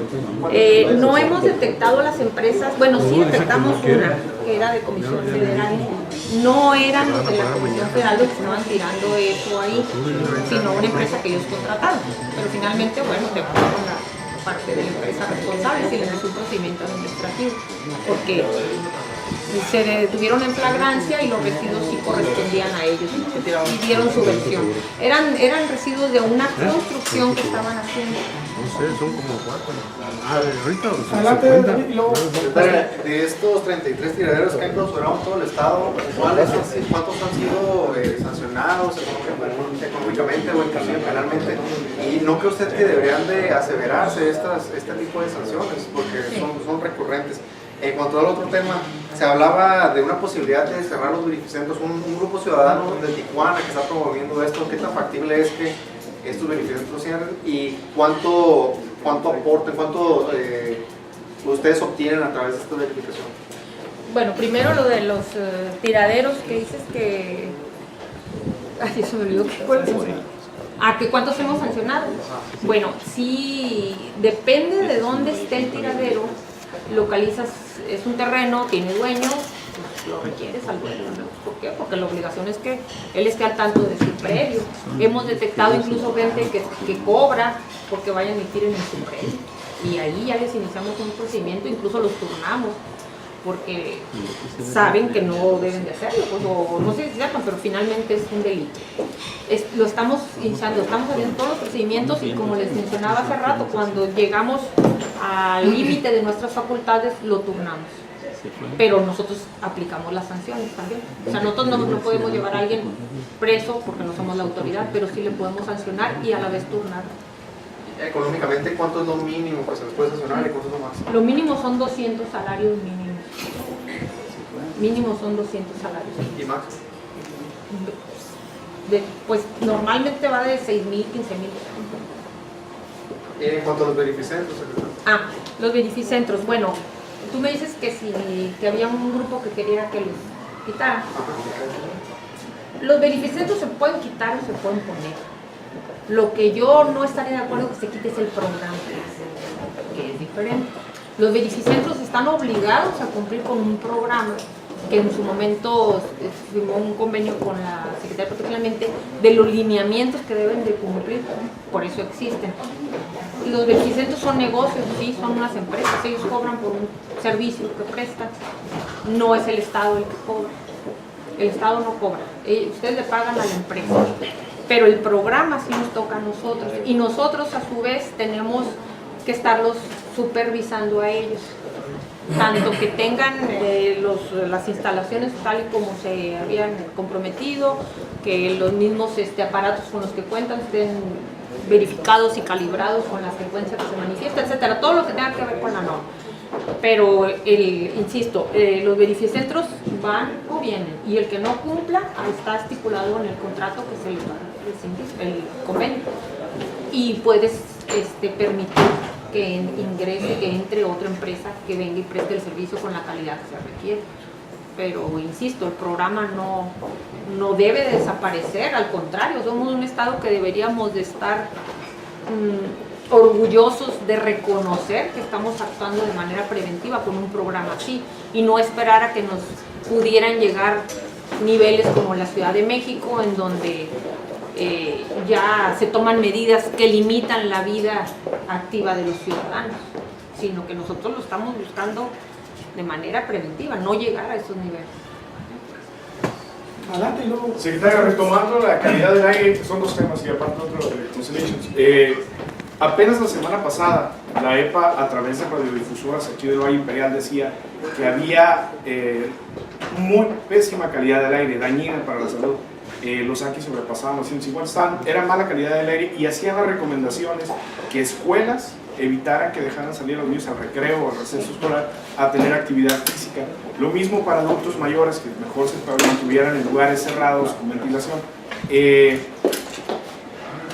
no hemos detectado las empresas, bueno, sí detectamos una, que era de Comisión Federal, no eran los de la Comisión Federal los que estaban tirando eso ahí, sino una empresa que ellos contrataron, pero finalmente, bueno, te pasaron la parte de la empresa responsable si les hizo un procedimiento administrativo, porque se detuvieron en flagrancia y los residuos sí correspondían a ellos y dieron su versión. Eran residuos de una construcción que estaban haciendo. No sé, son como 4. Ahorita de estos 33 tiraderos que han clausurado en todo el estado, ¿cuántos han sido sancionados económicamente o inclusive penalmente? ¿Y no cree usted que deberían de aseverarse este tipo de sanciones? Porque son recurrentes. En cuanto al otro tema, se hablaba de una posibilidad de cerrar los verificentros. Un grupo ciudadano de Tijuana que está promoviendo esto, ¿qué tan factible es que estos verificentros cierren? ¿Y cuánto aporten, cuánto ustedes obtienen a través de esta verificación? Bueno, primero lo de los tiraderos que dices que... Ay, eso me olvidó. ¿Que cuántos hemos sancionado? Bueno, sí, depende de dónde esté el tiradero. Localizas, es un terreno, tiene dueño, pues lo requieres al dueño, ¿no? ¿Por qué? Porque la obligación es que él esté al tanto de su predio. Hemos detectado incluso gente que cobra porque vayan y tiren en su predio. Y ahí ya les iniciamos un procedimiento, incluso los turnamos, porque saben que no deben de hacerlo, pues, o no sé si sepan, pero finalmente es un delito. Lo estamos iniciando, estamos haciendo todos los procedimientos y como les mencionaba hace rato, cuando llegamos al límite de nuestras facultades lo turnamos, pero nosotros aplicamos las sanciones también. O sea, nosotros no podemos llevar a alguien preso porque no somos la autoridad, pero sí le podemos sancionar y a la vez turnar. Económicamente, ¿cuánto es lo mínimo que se les puede sancionar y cuánto es lo máximo? Lo mínimo son 200 salarios mínimos. Mínimo son 200 salarios. ¿Y máximo? Pues normalmente va de 6,000, 15,000. En cuanto a los verificentros, los verificentros. Bueno, tú me dices que había un grupo que quería que los quitaran. Los verificentros se pueden quitar o se pueden poner. Lo que yo no estaría de acuerdo que se quite es el programa, que es diferente. Los verificentros están obligados a cumplir con un programa que en su momento firmó un convenio con la Secretaría de Protección del Ambiente de los lineamientos que deben de cumplir, por eso existen. Los verificentros son negocios, sí, son unas empresas, ellos cobran por un servicio que prestan, no es el Estado el que cobra, el Estado no cobra, ustedes le pagan a la empresa, pero el programa sí nos toca a nosotros y nosotros a su vez tenemos que estarlos supervisando a ellos, tanto que tengan las instalaciones tal y como se habían comprometido, que los mismos aparatos con los que cuentan estén verificados y calibrados con la frecuencia que se manifiesta, etcétera, todo lo que tenga que ver con la norma. Pero, insisto, los verificentros van o vienen, y el que no cumpla está estipulado en el contrato que se le va el convenio, y puedes permitir que ingrese, que entre otra empresa que venga y preste el servicio con la calidad que se requiere. Pero, insisto, el programa no debe desaparecer, al contrario, somos un estado que deberíamos de estar orgullosos de reconocer que estamos actuando de manera preventiva con un programa así, y no esperar a que nos pudieran llegar niveles como la Ciudad de México, en donde ya se toman medidas que limitan la vida activa de los ciudadanos, sino que nosotros lo estamos buscando de manera preventiva, no llegar a esos niveles. Adelante, y luego. Secretaria, retomando la calidad del aire, son dos temas y aparte otro de Reconciliations. Apenas la semana pasada, la EPA, a través de radiodifusoras aquí del Valle Imperial, decía que había muy pésima calidad del aire, dañina para la salud. Los aquí sobrepasaban los 150, era mala calidad del aire, y hacían las recomendaciones que escuelas evitaran que dejaran salir a los niños al recreo o al receso escolar a tener actividad física. Lo mismo para adultos mayores, que mejor se mantuvieran en lugares cerrados con ventilación.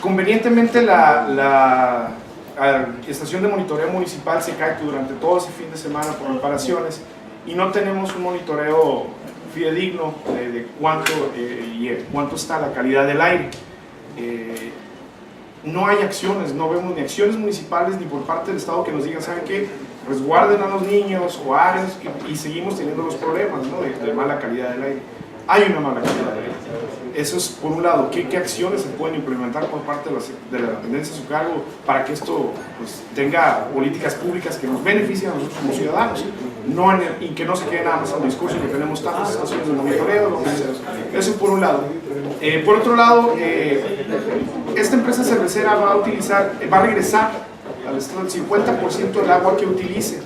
Convenientemente la estación de monitoreo municipal se cae durante todo ese fin de semana por reparaciones, y no tenemos un monitoreo fidedigno de cuánto está la calidad del aire. No hay acciones, no vemos ni acciones municipales ni por parte del Estado que nos digan, ¿saben qué? Resguarden a los niños o áreas, y seguimos teniendo los problemas, ¿no? de mala calidad del aire. Hay una mala calidad del aire. Eso es por un lado. ¿Qué acciones se pueden implementar por parte de la dependencia a su cargo para que esto pues, tenga políticas públicas que nos beneficien a nosotros como ciudadanos, y que no se quede nada más en el discurso que tenemos tantas estaciones de monitoreo, lo que sea? Eso por un lado. Por otro lado, esta empresa cervecera va a regresar al Estado el 50% del agua que utilice.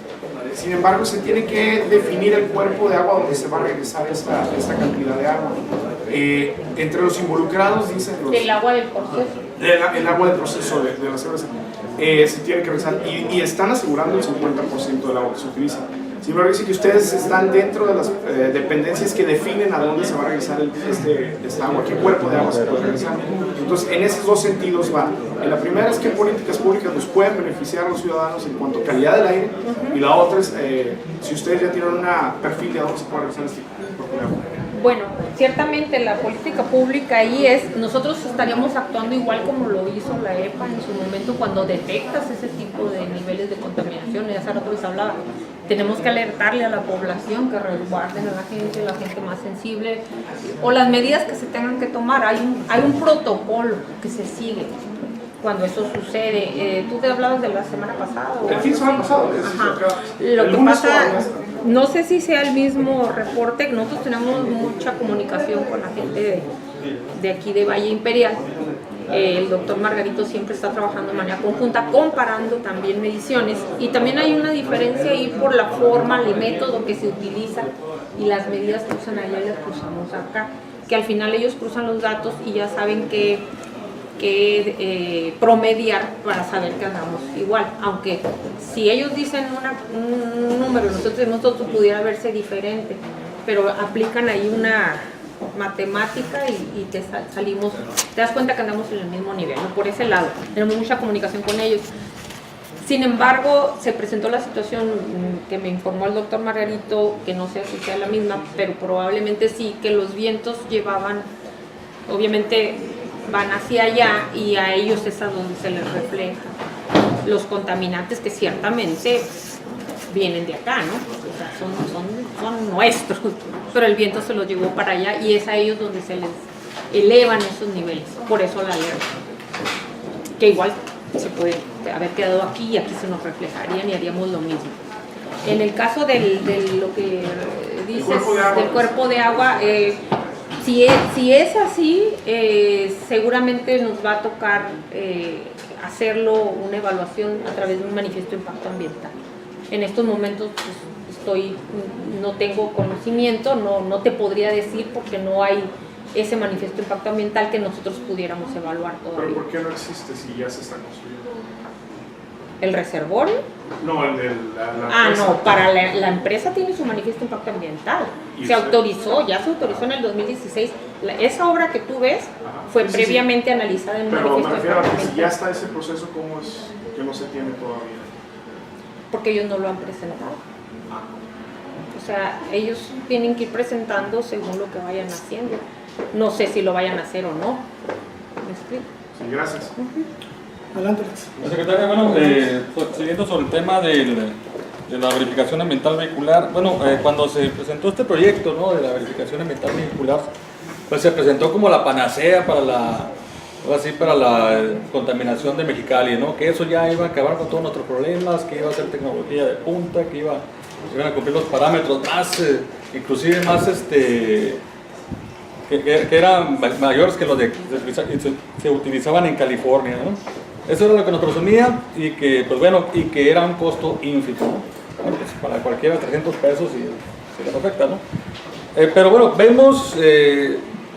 Sin embargo, se tiene que definir el cuerpo de agua donde se va a regresar esta cantidad de agua. Entre los involucrados, dicen los... El agua del proceso. El agua del proceso de la cerveza. Se tiene que regresar, y están asegurando el 50% del agua que se utiliza. Sin embargo, dice que ustedes están dentro de las dependencias que definen a dónde se va a regresar este agua, qué cuerpo de agua se puede regresar. Entonces, en esos dos sentidos va. La primera es qué políticas públicas nos pueden beneficiar a los ciudadanos en cuanto a calidad del aire, y la otra es si ustedes ya tienen un perfil de a dónde se puede regresar este cuerpo de agua. Bueno, ciertamente la política pública ahí nosotros estaríamos actuando igual como lo hizo la EPA en su momento cuando detectas ese tipo de niveles de contaminación, y hace rato les hablaba, tenemos que alertarle a la población que resguarden a la gente más sensible, o las medidas que se tengan que tomar. Hay un protocolo que se sigue cuando eso sucede. Tú te hablabas de la semana pasada. El fin de semana pasado. Lo que pasa, no sé si sea el mismo reporte, nosotros tenemos mucha comunicación con la gente de aquí de Valle Imperial. El doctor Margarito siempre está trabajando de manera conjunta, comparando también mediciones, y también hay una diferencia ahí por la forma, el método que se utiliza y las medidas que usan allá y las que usamos acá, que al final ellos cruzan los datos y ya saben que promediar para saber que andamos igual, aunque si ellos dicen un número, nosotros pudiera verse diferente, pero aplican ahí una matemática y te das cuenta que andamos en el mismo nivel, ¿no? Por ese lado, tenemos mucha comunicación con ellos. Sin embargo, se presentó la situación que me informó el doctor Margarito, que no sé si sea la misma, pero probablemente sí, que los vientos llevaban, obviamente van hacia allá, y a ellos es a donde se les refleja los contaminantes que ciertamente vienen de acá, ¿no? O sea, son nuestros, pero el viento se los llevó para allá, y es a ellos donde se les elevan esos niveles. Por eso la alerta, que igual se puede haber quedado aquí y aquí se nos reflejarían y haríamos lo mismo. En el caso de lo que dices del cuerpo de agua, si es así, seguramente nos va a tocar hacerlo una evaluación a través de un manifiesto de impacto ambiental. En estos momentos pues, no tengo conocimiento, no te podría decir porque no hay ese manifiesto de impacto ambiental que nosotros pudiéramos evaluar todavía. ¿Pero por qué no existe si ya se está construyendo? ¿El reservorio? No, el de la empresa. No, para la empresa tiene su manifiesto de impacto ambiental. ¿Y Se usted? autorizó, ya se autorizó en el 2016. Esa obra que tú ves fue Sí, sí, previamente analizada en un Pero me manifiesto de refiero a impacto que si ambiental. ya está ese proceso, ¿cómo es que no se tiene todavía? Porque ellos no lo han presentado. O sea, ellos tienen que ir presentando según lo que vayan haciendo. No sé si lo vayan a hacer o no. ¿Me explico? Sí, gracias. Adelante. Secretaria, bueno, siguiendo sobre el tema de la verificación ambiental vehicular, bueno, cuando se presentó este proyecto, ¿no?, de la verificación ambiental vehicular, pues se presentó como la panacea para la contaminación de Mexicali, ¿no?, que eso ya iba a acabar con todos nuestros problemas, que iba a ser tecnología de punta, que iban a cumplir los parámetros más, inclusive más, que eran mayores que los que se utilizaban en California, ¿no? Eso era lo que nos presumía y que, pues bueno, y que era un costo ínfimo, ¿no? Bueno, pues para cualquiera 300 pesos y sería perfecta, ¿no? Pero bueno, vemos,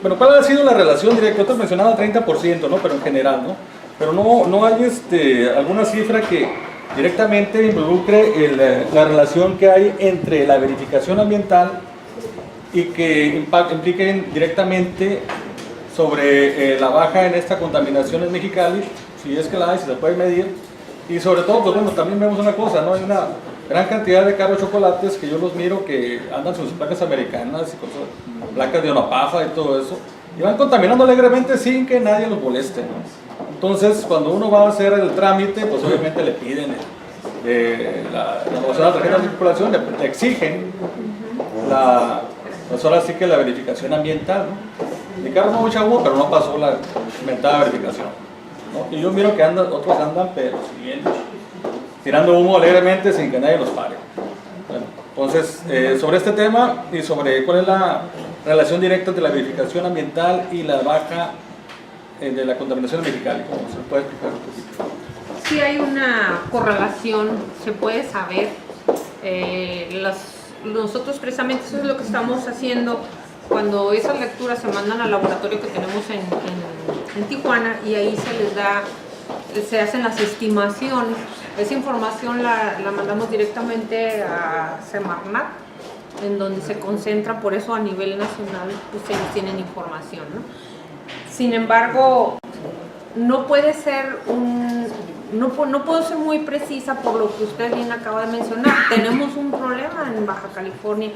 bueno, ¿cuál ha sido la relación directa? Usted mencionaba 30%, ¿no? Pero en general, ¿no? Pero no hay alguna cifra que directamente involucre la relación que hay entre la verificación ambiental y que impliquen directamente sobre la baja en esta contaminación en Mexicali, si es que la hay, si se puede medir. Y sobre todo, pues bueno, también vemos una cosa, ¿no? Hay una gran cantidad de carros chocolates que yo los miro que andan sus placas americanas y cosas, placas de Onapafa y todo eso, y van contaminando alegremente sin que nadie los moleste, ¿no? Entonces, cuando uno va a hacer el trámite, pues obviamente le piden la renovación de la tarjeta de circulación, le exigen pues ahora sí que la verificación ambiental, ¿no? Mi carro no mucha agua, pero no pasó la inventada verificación, ¿no? Y yo miro que otros andan, pero siguiendo, tirando humo alegremente sin que nadie los pare. Bueno, entonces, sobre este tema y sobre cuál es la relación directa entre la verificación ambiental y la baja de la contaminación en Mexicali, ¿cómo se puede explicar un poquito? Sí hay una correlación, se puede saber. Nosotros precisamente eso es lo que estamos haciendo cuando esas lecturas se mandan al laboratorio que tenemos en Tijuana, y ahí se hacen las estimaciones. Esa información la mandamos directamente a Semarnat, en donde se concentra, por eso a nivel nacional pues ellos tienen información, ¿no? Sin embargo, no puede ser no puedo ser muy precisa por lo que usted bien acaba de mencionar. Tenemos un problema en Baja California,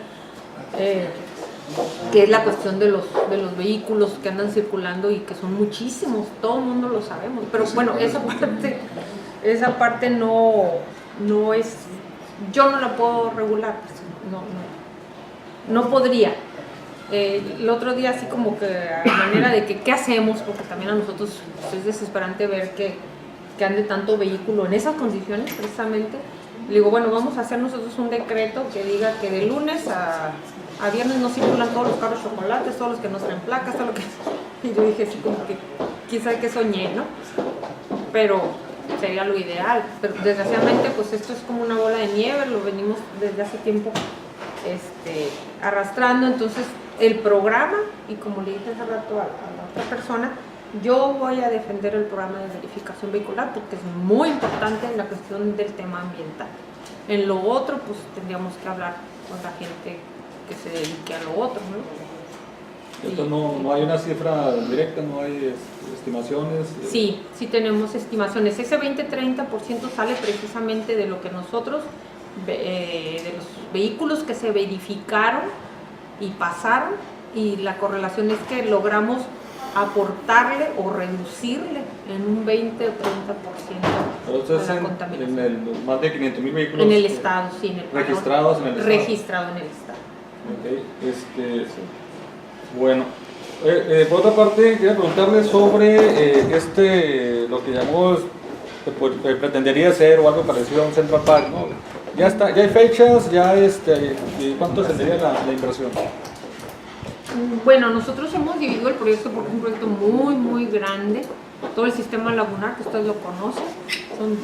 que es la cuestión de los vehículos que andan circulando y que son muchísimos, todo el mundo lo sabemos, pero bueno, esa parte no es, yo no la puedo regular, no podría. El otro día así como que a manera de que qué hacemos, porque también a nosotros es desesperante ver que ande tanto vehículo en esas condiciones precisamente. Le digo, bueno, vamos a hacer nosotros un decreto que diga que de lunes a viernes no circulan todos los carros chocolates, todos los que no traen placas, todo lo que... Y yo dije así como que quizá que soñé, ¿no? Pero sería lo ideal. Pero desgraciadamente pues esto es como una bola de nieve, lo venimos desde hace tiempo arrastrando. Entonces el programa, y como le dije hace rato a la otra persona, yo voy a defender el programa de verificación vehicular porque es muy importante en la cuestión del tema ambiental. En lo otro, pues tendríamos que hablar con la gente que se dedique a lo otro, ¿no? Entonces no hay una cifra directa, no hay estimaciones. Sí tenemos estimaciones. Ese 20-30% sale precisamente de lo que nosotros, de los vehículos que se verificaron y pasaron, y la correlación es que logramos aportarle o reducirle en un 20 o 30% Entonces, de la contaminación. en más de 500,000 vehículos En el estado, sí, en el registrados en el estado. Registrado en el estado. Okay. Bueno, por otra parte, quería preguntarle sobre lo que llamó, que pretendería ser o algo parecido a un Central Park, ¿no? Ya hay fechas, ¿cuánto sería la inversión? Bueno, nosotros hemos dividido el proyecto porque es un proyecto muy, muy grande. Todo el sistema lagunar, que ustedes lo conocen,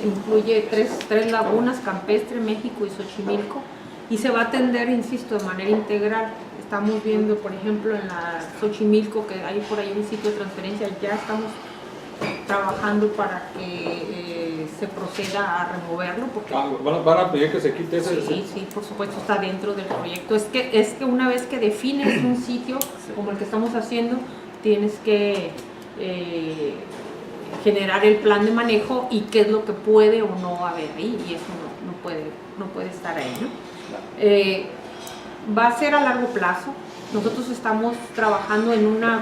incluye tres lagunas, Campestre, México y Xochimilco, y se va a atender, insisto, de manera integral. Estamos viendo, por ejemplo, en la Xochimilco, que hay por ahí un sitio de transferencia, ya estamos trabajando para que se proceda a removerlo. Porque ¿Van a pedir que se quite ese? Sí, por supuesto, está dentro del proyecto. Es que una vez que defines un sitio como el que estamos haciendo, tienes que generar el plan de manejo y qué es lo que puede o no haber ahí, y eso no puede estar ahí, ¿no? Va a ser a largo plazo. Nosotros estamos trabajando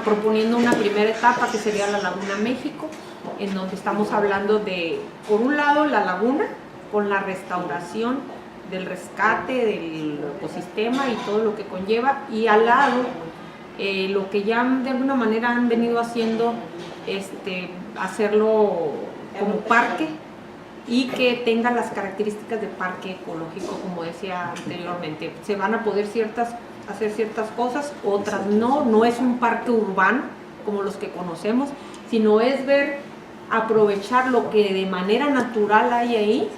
proponiendo una primera etapa que sería la Laguna México, en donde estamos hablando de, por un lado, la laguna, con la restauración del rescate del ecosistema y todo lo que conlleva, y al lado, lo que ya de alguna manera han venido haciendo, hacerlo como parque y que tenga las características de parque ecológico, como decía anteriormente. Se van a poder hacer ciertas cosas, otras no es un parque urbano como los que conocemos, sino es aprovechar lo que de manera natural hay ahí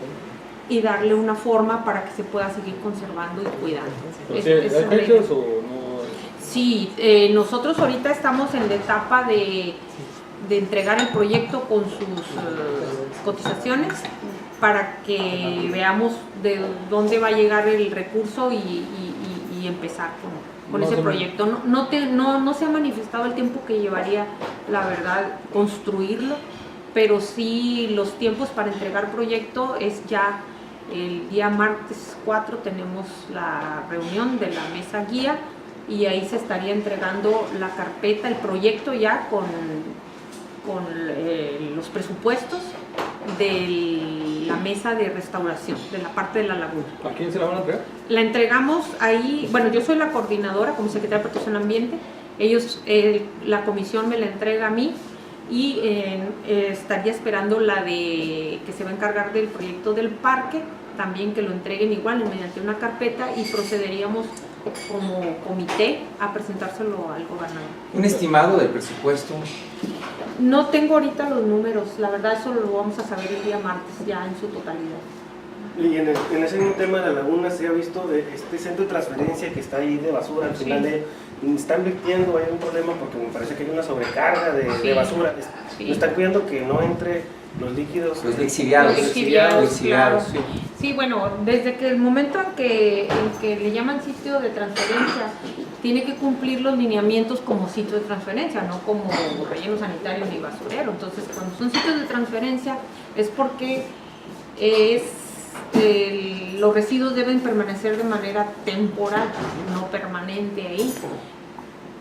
y darle una forma para que se pueda seguir conservando y cuidando. ¿Hay fechas o no? Sí, nosotros ahorita estamos en la etapa de entregar el proyecto con sus cotizaciones para que veamos de dónde va a llegar el recurso y empezar con ese proyecto. No se ha manifestado el tiempo que llevaría, la verdad, construirlo, pero sí los tiempos para entregar proyecto es ya el día martes 4 tenemos la reunión de la mesa guía y ahí se estaría entregando la carpeta, el proyecto ya con los presupuestos de la mesa de restauración, de la parte de la laguna. ¿A quién se la van a entregar? La entregamos ahí, bueno, yo soy la coordinadora como secretaria de Protección al Ambiente, la comisión me la entrega a mí y estaría esperando la que se va a encargar del proyecto del parque, también que lo entreguen igual mediante una carpeta y procederíamos como comité a presentárselo al gobernador. ¿Un estimado del presupuesto? No tengo ahorita los números, la verdad eso lo vamos a saber el día martes ya en su totalidad. Y en ese mismo tema de la laguna se ha visto de este centro de transferencia que está ahí de basura, al final están virtiendo, hay un problema porque me parece que hay una sobrecarga de basura, están cuidando que no entre los líquidos. Los lixiviados. Claro. Sí, bueno, desde que el momento en que le llaman sitio de transferencia, tiene que cumplir los lineamientos como sitio de transferencia, no como relleno sanitario ni basurero. Entonces, cuando son sitios de transferencia es porque los residuos deben permanecer de manera temporal, no permanente ahí.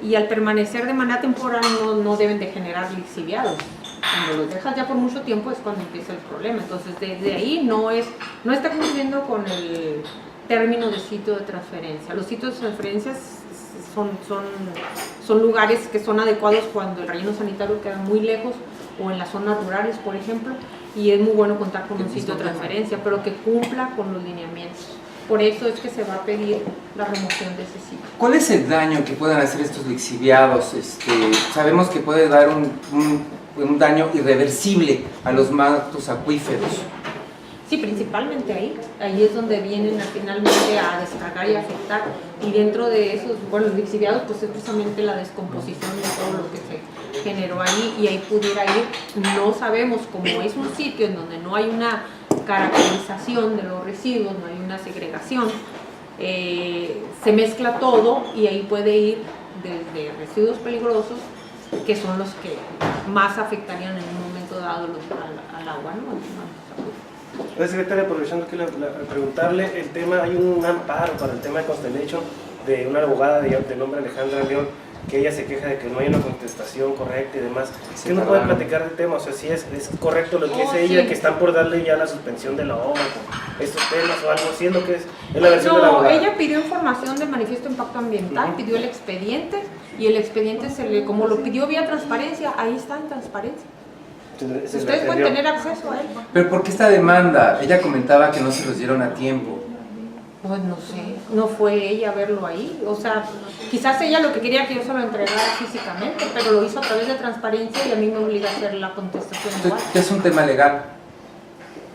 Y al permanecer de manera temporal no deben de generar lixiviados. Cuando los dejas ya por mucho tiempo es cuando empieza el problema. Entonces, desde ahí no está cumpliendo con el término de sitio de transferencia. Los sitios de transferencia son lugares que son adecuados cuando el relleno sanitario queda muy lejos o en las zonas rurales, por ejemplo, y es muy bueno contar con un sitio de transferencia, pero que cumpla con los lineamientos. Por eso es que se va a pedir la remoción de ese sitio. ¿Cuál es el daño que puedan hacer estos lixiviados? Sabemos que puede dar un daño irreversible a los mantos acuíferos. Sí, principalmente ahí es donde vienen finalmente a descargar y afectar, y dentro de esos, bueno, los lixiviados pues es precisamente la descomposición de todo lo que se generó ahí, y ahí pudiera ir, no sabemos, como es un sitio en donde no hay una caracterización de los residuos, no hay una segregación, se mezcla todo y ahí puede ir desde residuos peligrosos, que son los que más afectarían en un momento dado al agua, ¿no? Secretaria, aprovechando que preguntarle el tema, hay un amparo para el tema de Constellation de una abogada de nombre Alejandra León, que ella se queja de que no hay una contestación correcta y demás. ¿Qué nos puede platicar del tema? O sea, si es correcto lo que dice ella, que están por darle ya la suspensión de la obra con estos temas o algo así, es lo que es la versión de la abogada. Ella pidió información del manifiesto de impacto ambiental, pidió el expediente, y el expediente como lo pidió vía transparencia, ahí está en transparencia. Ustedes pueden tener acceso a él. ¿Pero por qué esta demanda? Ella comentaba que no se los dieron a tiempo. Pues no sé, no fue ella a verlo ahí, o sea, quizás ella lo que quería que yo se lo entregara físicamente, pero lo hizo a través de transparencia y a mí me obliga a hacer la contestación igual. Es un tema legal.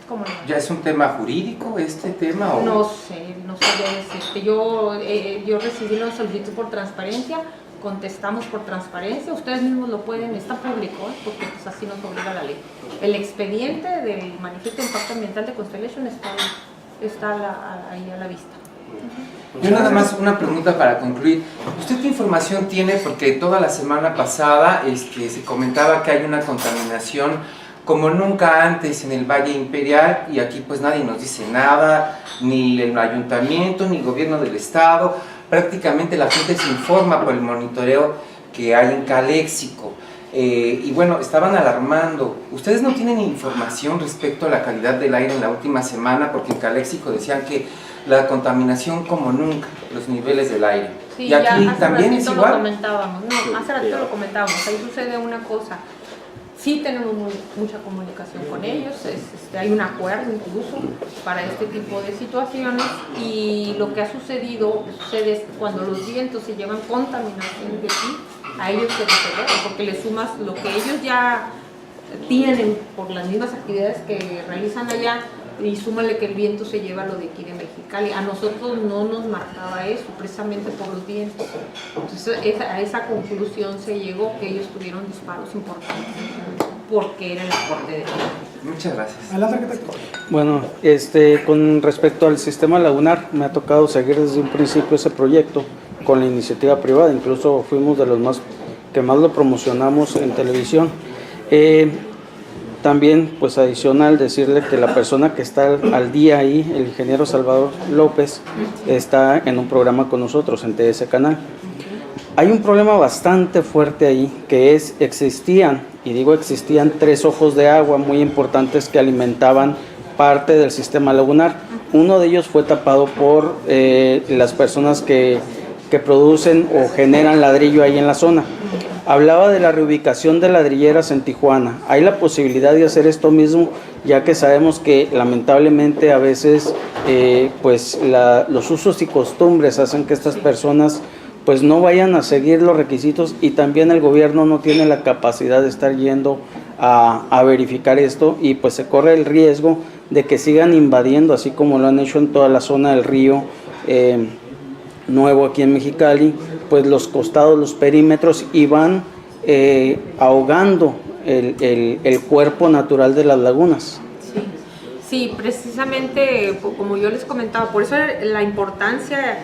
¿Cómo no? ¿Ya es un tema jurídico este tema? ¿O? No sé, no sabría decirte. Yo recibí la solicitud por transparencia, contestamos por transparencia, ustedes mismos lo pueden, está público, porque pues así nos obliga la ley. El expediente del manifiesto de impacto ambiental de Constellation está ahí a la vista. Yo nada más una pregunta para concluir. ¿Usted qué información tiene? Porque toda la semana pasada se comentaba que hay una contaminación como nunca antes en el Valle Imperial, y aquí pues nadie nos dice nada, ni el ayuntamiento, ni el gobierno del estado. Prácticamente la gente se informa por el monitoreo que hay en Caléxico. Y bueno, estaban alarmando. ¿Ustedes no tienen información respecto a la calidad del aire en la última semana? Porque en Caléxico decían que la contaminación como nunca, los niveles del aire. Sí, y aquí ya hace también es igual. Lo comentábamos. No, hace ratito lo comentábamos. Ahí sucede una cosa. Sí tenemos mucha comunicación con ellos, hay un acuerdo incluso para este tipo de situaciones, y lo que ha sucede es que cuando los vientos se llevan contaminación de aquí, a ellos se les celebra, porque le sumas lo que ellos ya tienen por las mismas actividades que realizan allá, y súmale que el viento se lleva lo de aquí de Mexicali. A nosotros no nos marcaba eso, precisamente por los vientos. Entonces a esa conclusión se llegó, que ellos tuvieron disparos importantes, porque era el aporte de ellos. Muchas gracias. Adelante. Bueno, con respecto al sistema lagunar, me ha tocado seguir desde un principio ese proyecto con la iniciativa privada, incluso fuimos de los que más lo promocionamos en televisión. También, pues adicional, decirle que la persona que está al día ahí, el ingeniero Salvador López, está en un programa con nosotros en TS Canal. Hay un problema bastante fuerte ahí, que existían 3 ojos de agua muy importantes que alimentaban parte del sistema lagunar. Uno de ellos fue tapado por las personas que producen o generan ladrillo ahí en la zona. Hablaba de la reubicación de ladrilleras en Tijuana. Hay la posibilidad de hacer esto mismo, ya que sabemos que lamentablemente a veces los usos y costumbres hacen que estas personas pues no vayan a seguir los requisitos, y también el gobierno no tiene la capacidad de estar yendo a verificar esto, y pues se corre el riesgo de que sigan invadiendo, así como lo han hecho en toda la zona del río Nuevo aquí en Mexicali, pues los costados, los perímetros, y van ahogando el cuerpo natural de las lagunas. Sí, precisamente como yo les comentaba, por eso la importancia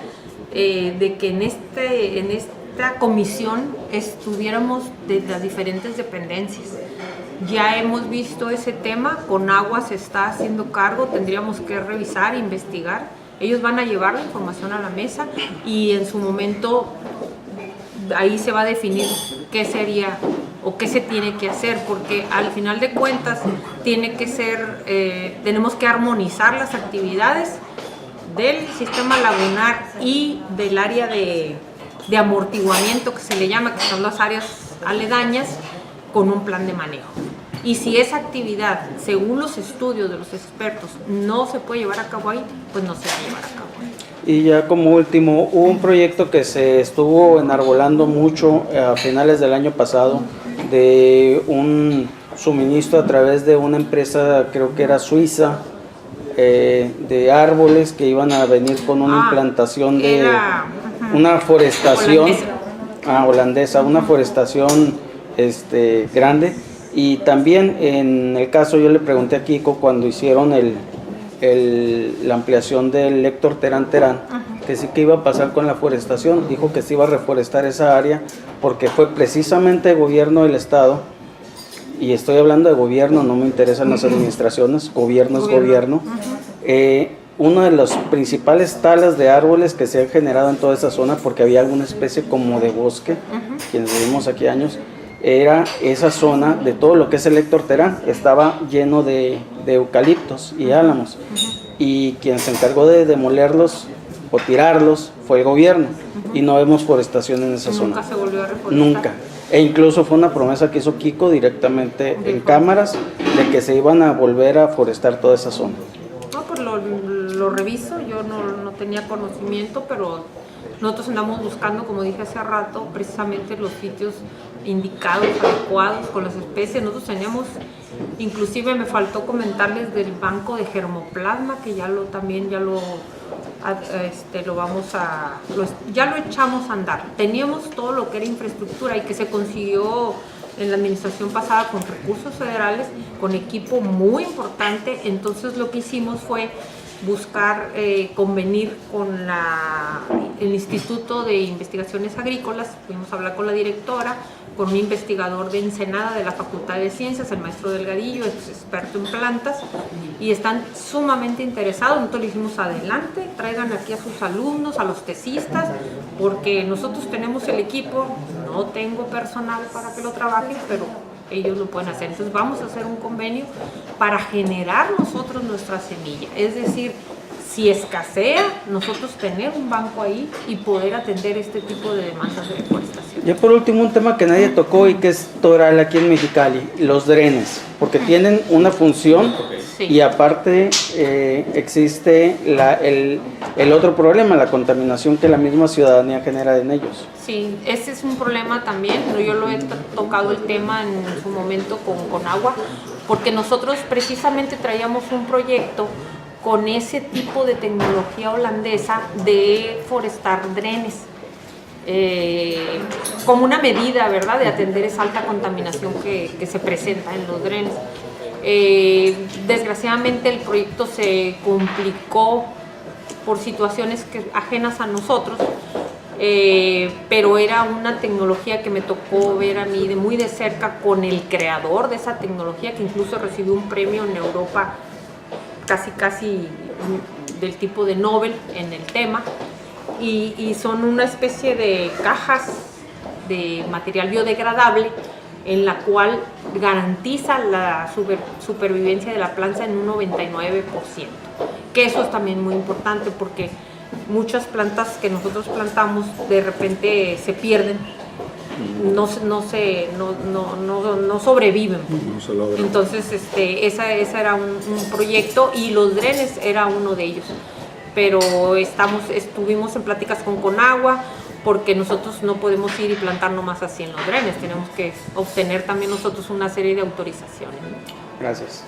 de que en esta comisión estuviéramos de las diferentes dependencias. Ya hemos visto ese tema, con agua se está haciendo cargo, tendríamos que revisar, investigar. Ellos van a llevar la información a la mesa, y en su momento ahí se va a definir qué sería o qué se tiene que hacer, porque al final de cuentas tenemos que armonizar las actividades del sistema lagunar y del área de amortiguamiento, que se le llama, que son las áreas aledañas, con un plan de manejo. Y si esa actividad, según los estudios de los expertos, no se puede llevar a cabo ahí, pues no se va a llevar a cabo ahí. Y ya como último, hubo un proyecto que se estuvo enarbolando mucho a finales del año pasado, de un suministro a través de una empresa, creo que era suiza, de árboles que iban a venir con una implantación de una forestación holandesa, una forestación grande. Y también en el caso, yo le pregunté a Kiko cuando hicieron la ampliación del Héctor Terán, que sí que iba a pasar con la forestación. Dijo que se iba a reforestar esa área, porque fue precisamente el gobierno del estado, y estoy hablando de gobierno, no me interesan las administraciones, gobierno es gobierno. Una de las principales talas de árboles que se han generado en toda esa zona, porque había alguna especie como de bosque, quienes vivimos aquí años, era esa zona de todo lo que es el Héctor Terán, estaba lleno de eucaliptos y álamos, y quien se encargó de demolerlos o tirarlos fue el gobierno, y no vemos forestación en esa zona. Nunca se volvió a reforestar. Nunca. E incluso fue una promesa que hizo Kiko directamente en cámaras, de que se iban a volver a forestar toda esa zona. No, pues lo reviso, yo no tenía conocimiento, pero nosotros andamos buscando, como dije hace rato, precisamente los sitios indicados, adecuados, con las especies. Nosotros tenemos, inclusive me faltó comentarles del banco de germoplasma, que ya lo echamos a andar. Teníamos todo lo que era infraestructura y que se consiguió en la administración pasada con recursos federales, con equipo muy importante. Entonces lo que hicimos fue buscar convenir con el Instituto de Investigaciones Agrícolas. Fuimos a hablar con la directora, con un investigador de Ensenada de la Facultad de Ciencias, el maestro Delgadillo, es experto en plantas, y están sumamente interesados. Nosotros le dijimos adelante, traigan aquí a sus alumnos, a los tesistas, porque nosotros tenemos el equipo, no tengo personal para que lo trabajen, pero ellos lo pueden hacer. Entonces vamos a hacer un convenio para generar nosotros nuestra semilla, es decir, si escasea, nosotros tener un banco ahí y poder atender este tipo de demandas de deforestación. Ya por último, un tema que nadie tocó y que es toral aquí en Mexicali, los drenes, porque tienen una función y aparte existe el otro problema, la contaminación que la misma ciudadanía genera en ellos. Sí, ese es un problema también. Yo lo he tocado el tema en su momento con agua, porque nosotros precisamente traíamos un proyecto con ese tipo de tecnología holandesa de forestar drenes, como una medida, ¿verdad?, de atender esa alta contaminación que se presenta en los drenes. Desgraciadamente el proyecto se complicó por situaciones ajenas a nosotros, pero era una tecnología que me tocó ver a mí muy de cerca con el creador de esa tecnología, que incluso recibió un premio en Europa casi del tipo de Nobel en el tema, y son una especie de cajas de material biodegradable en la cual garantiza la supervivencia de la planta en un 99%, que eso es también muy importante porque muchas plantas que nosotros plantamos de repente se pierden, no sobreviven. No se logra. Entonces esa era un proyecto y los drenes era uno de ellos, pero estuvimos en pláticas con Conagua, porque nosotros no podemos ir y plantar nomás así en los drenes, tenemos que obtener también nosotros una serie de autorizaciones. Gracias.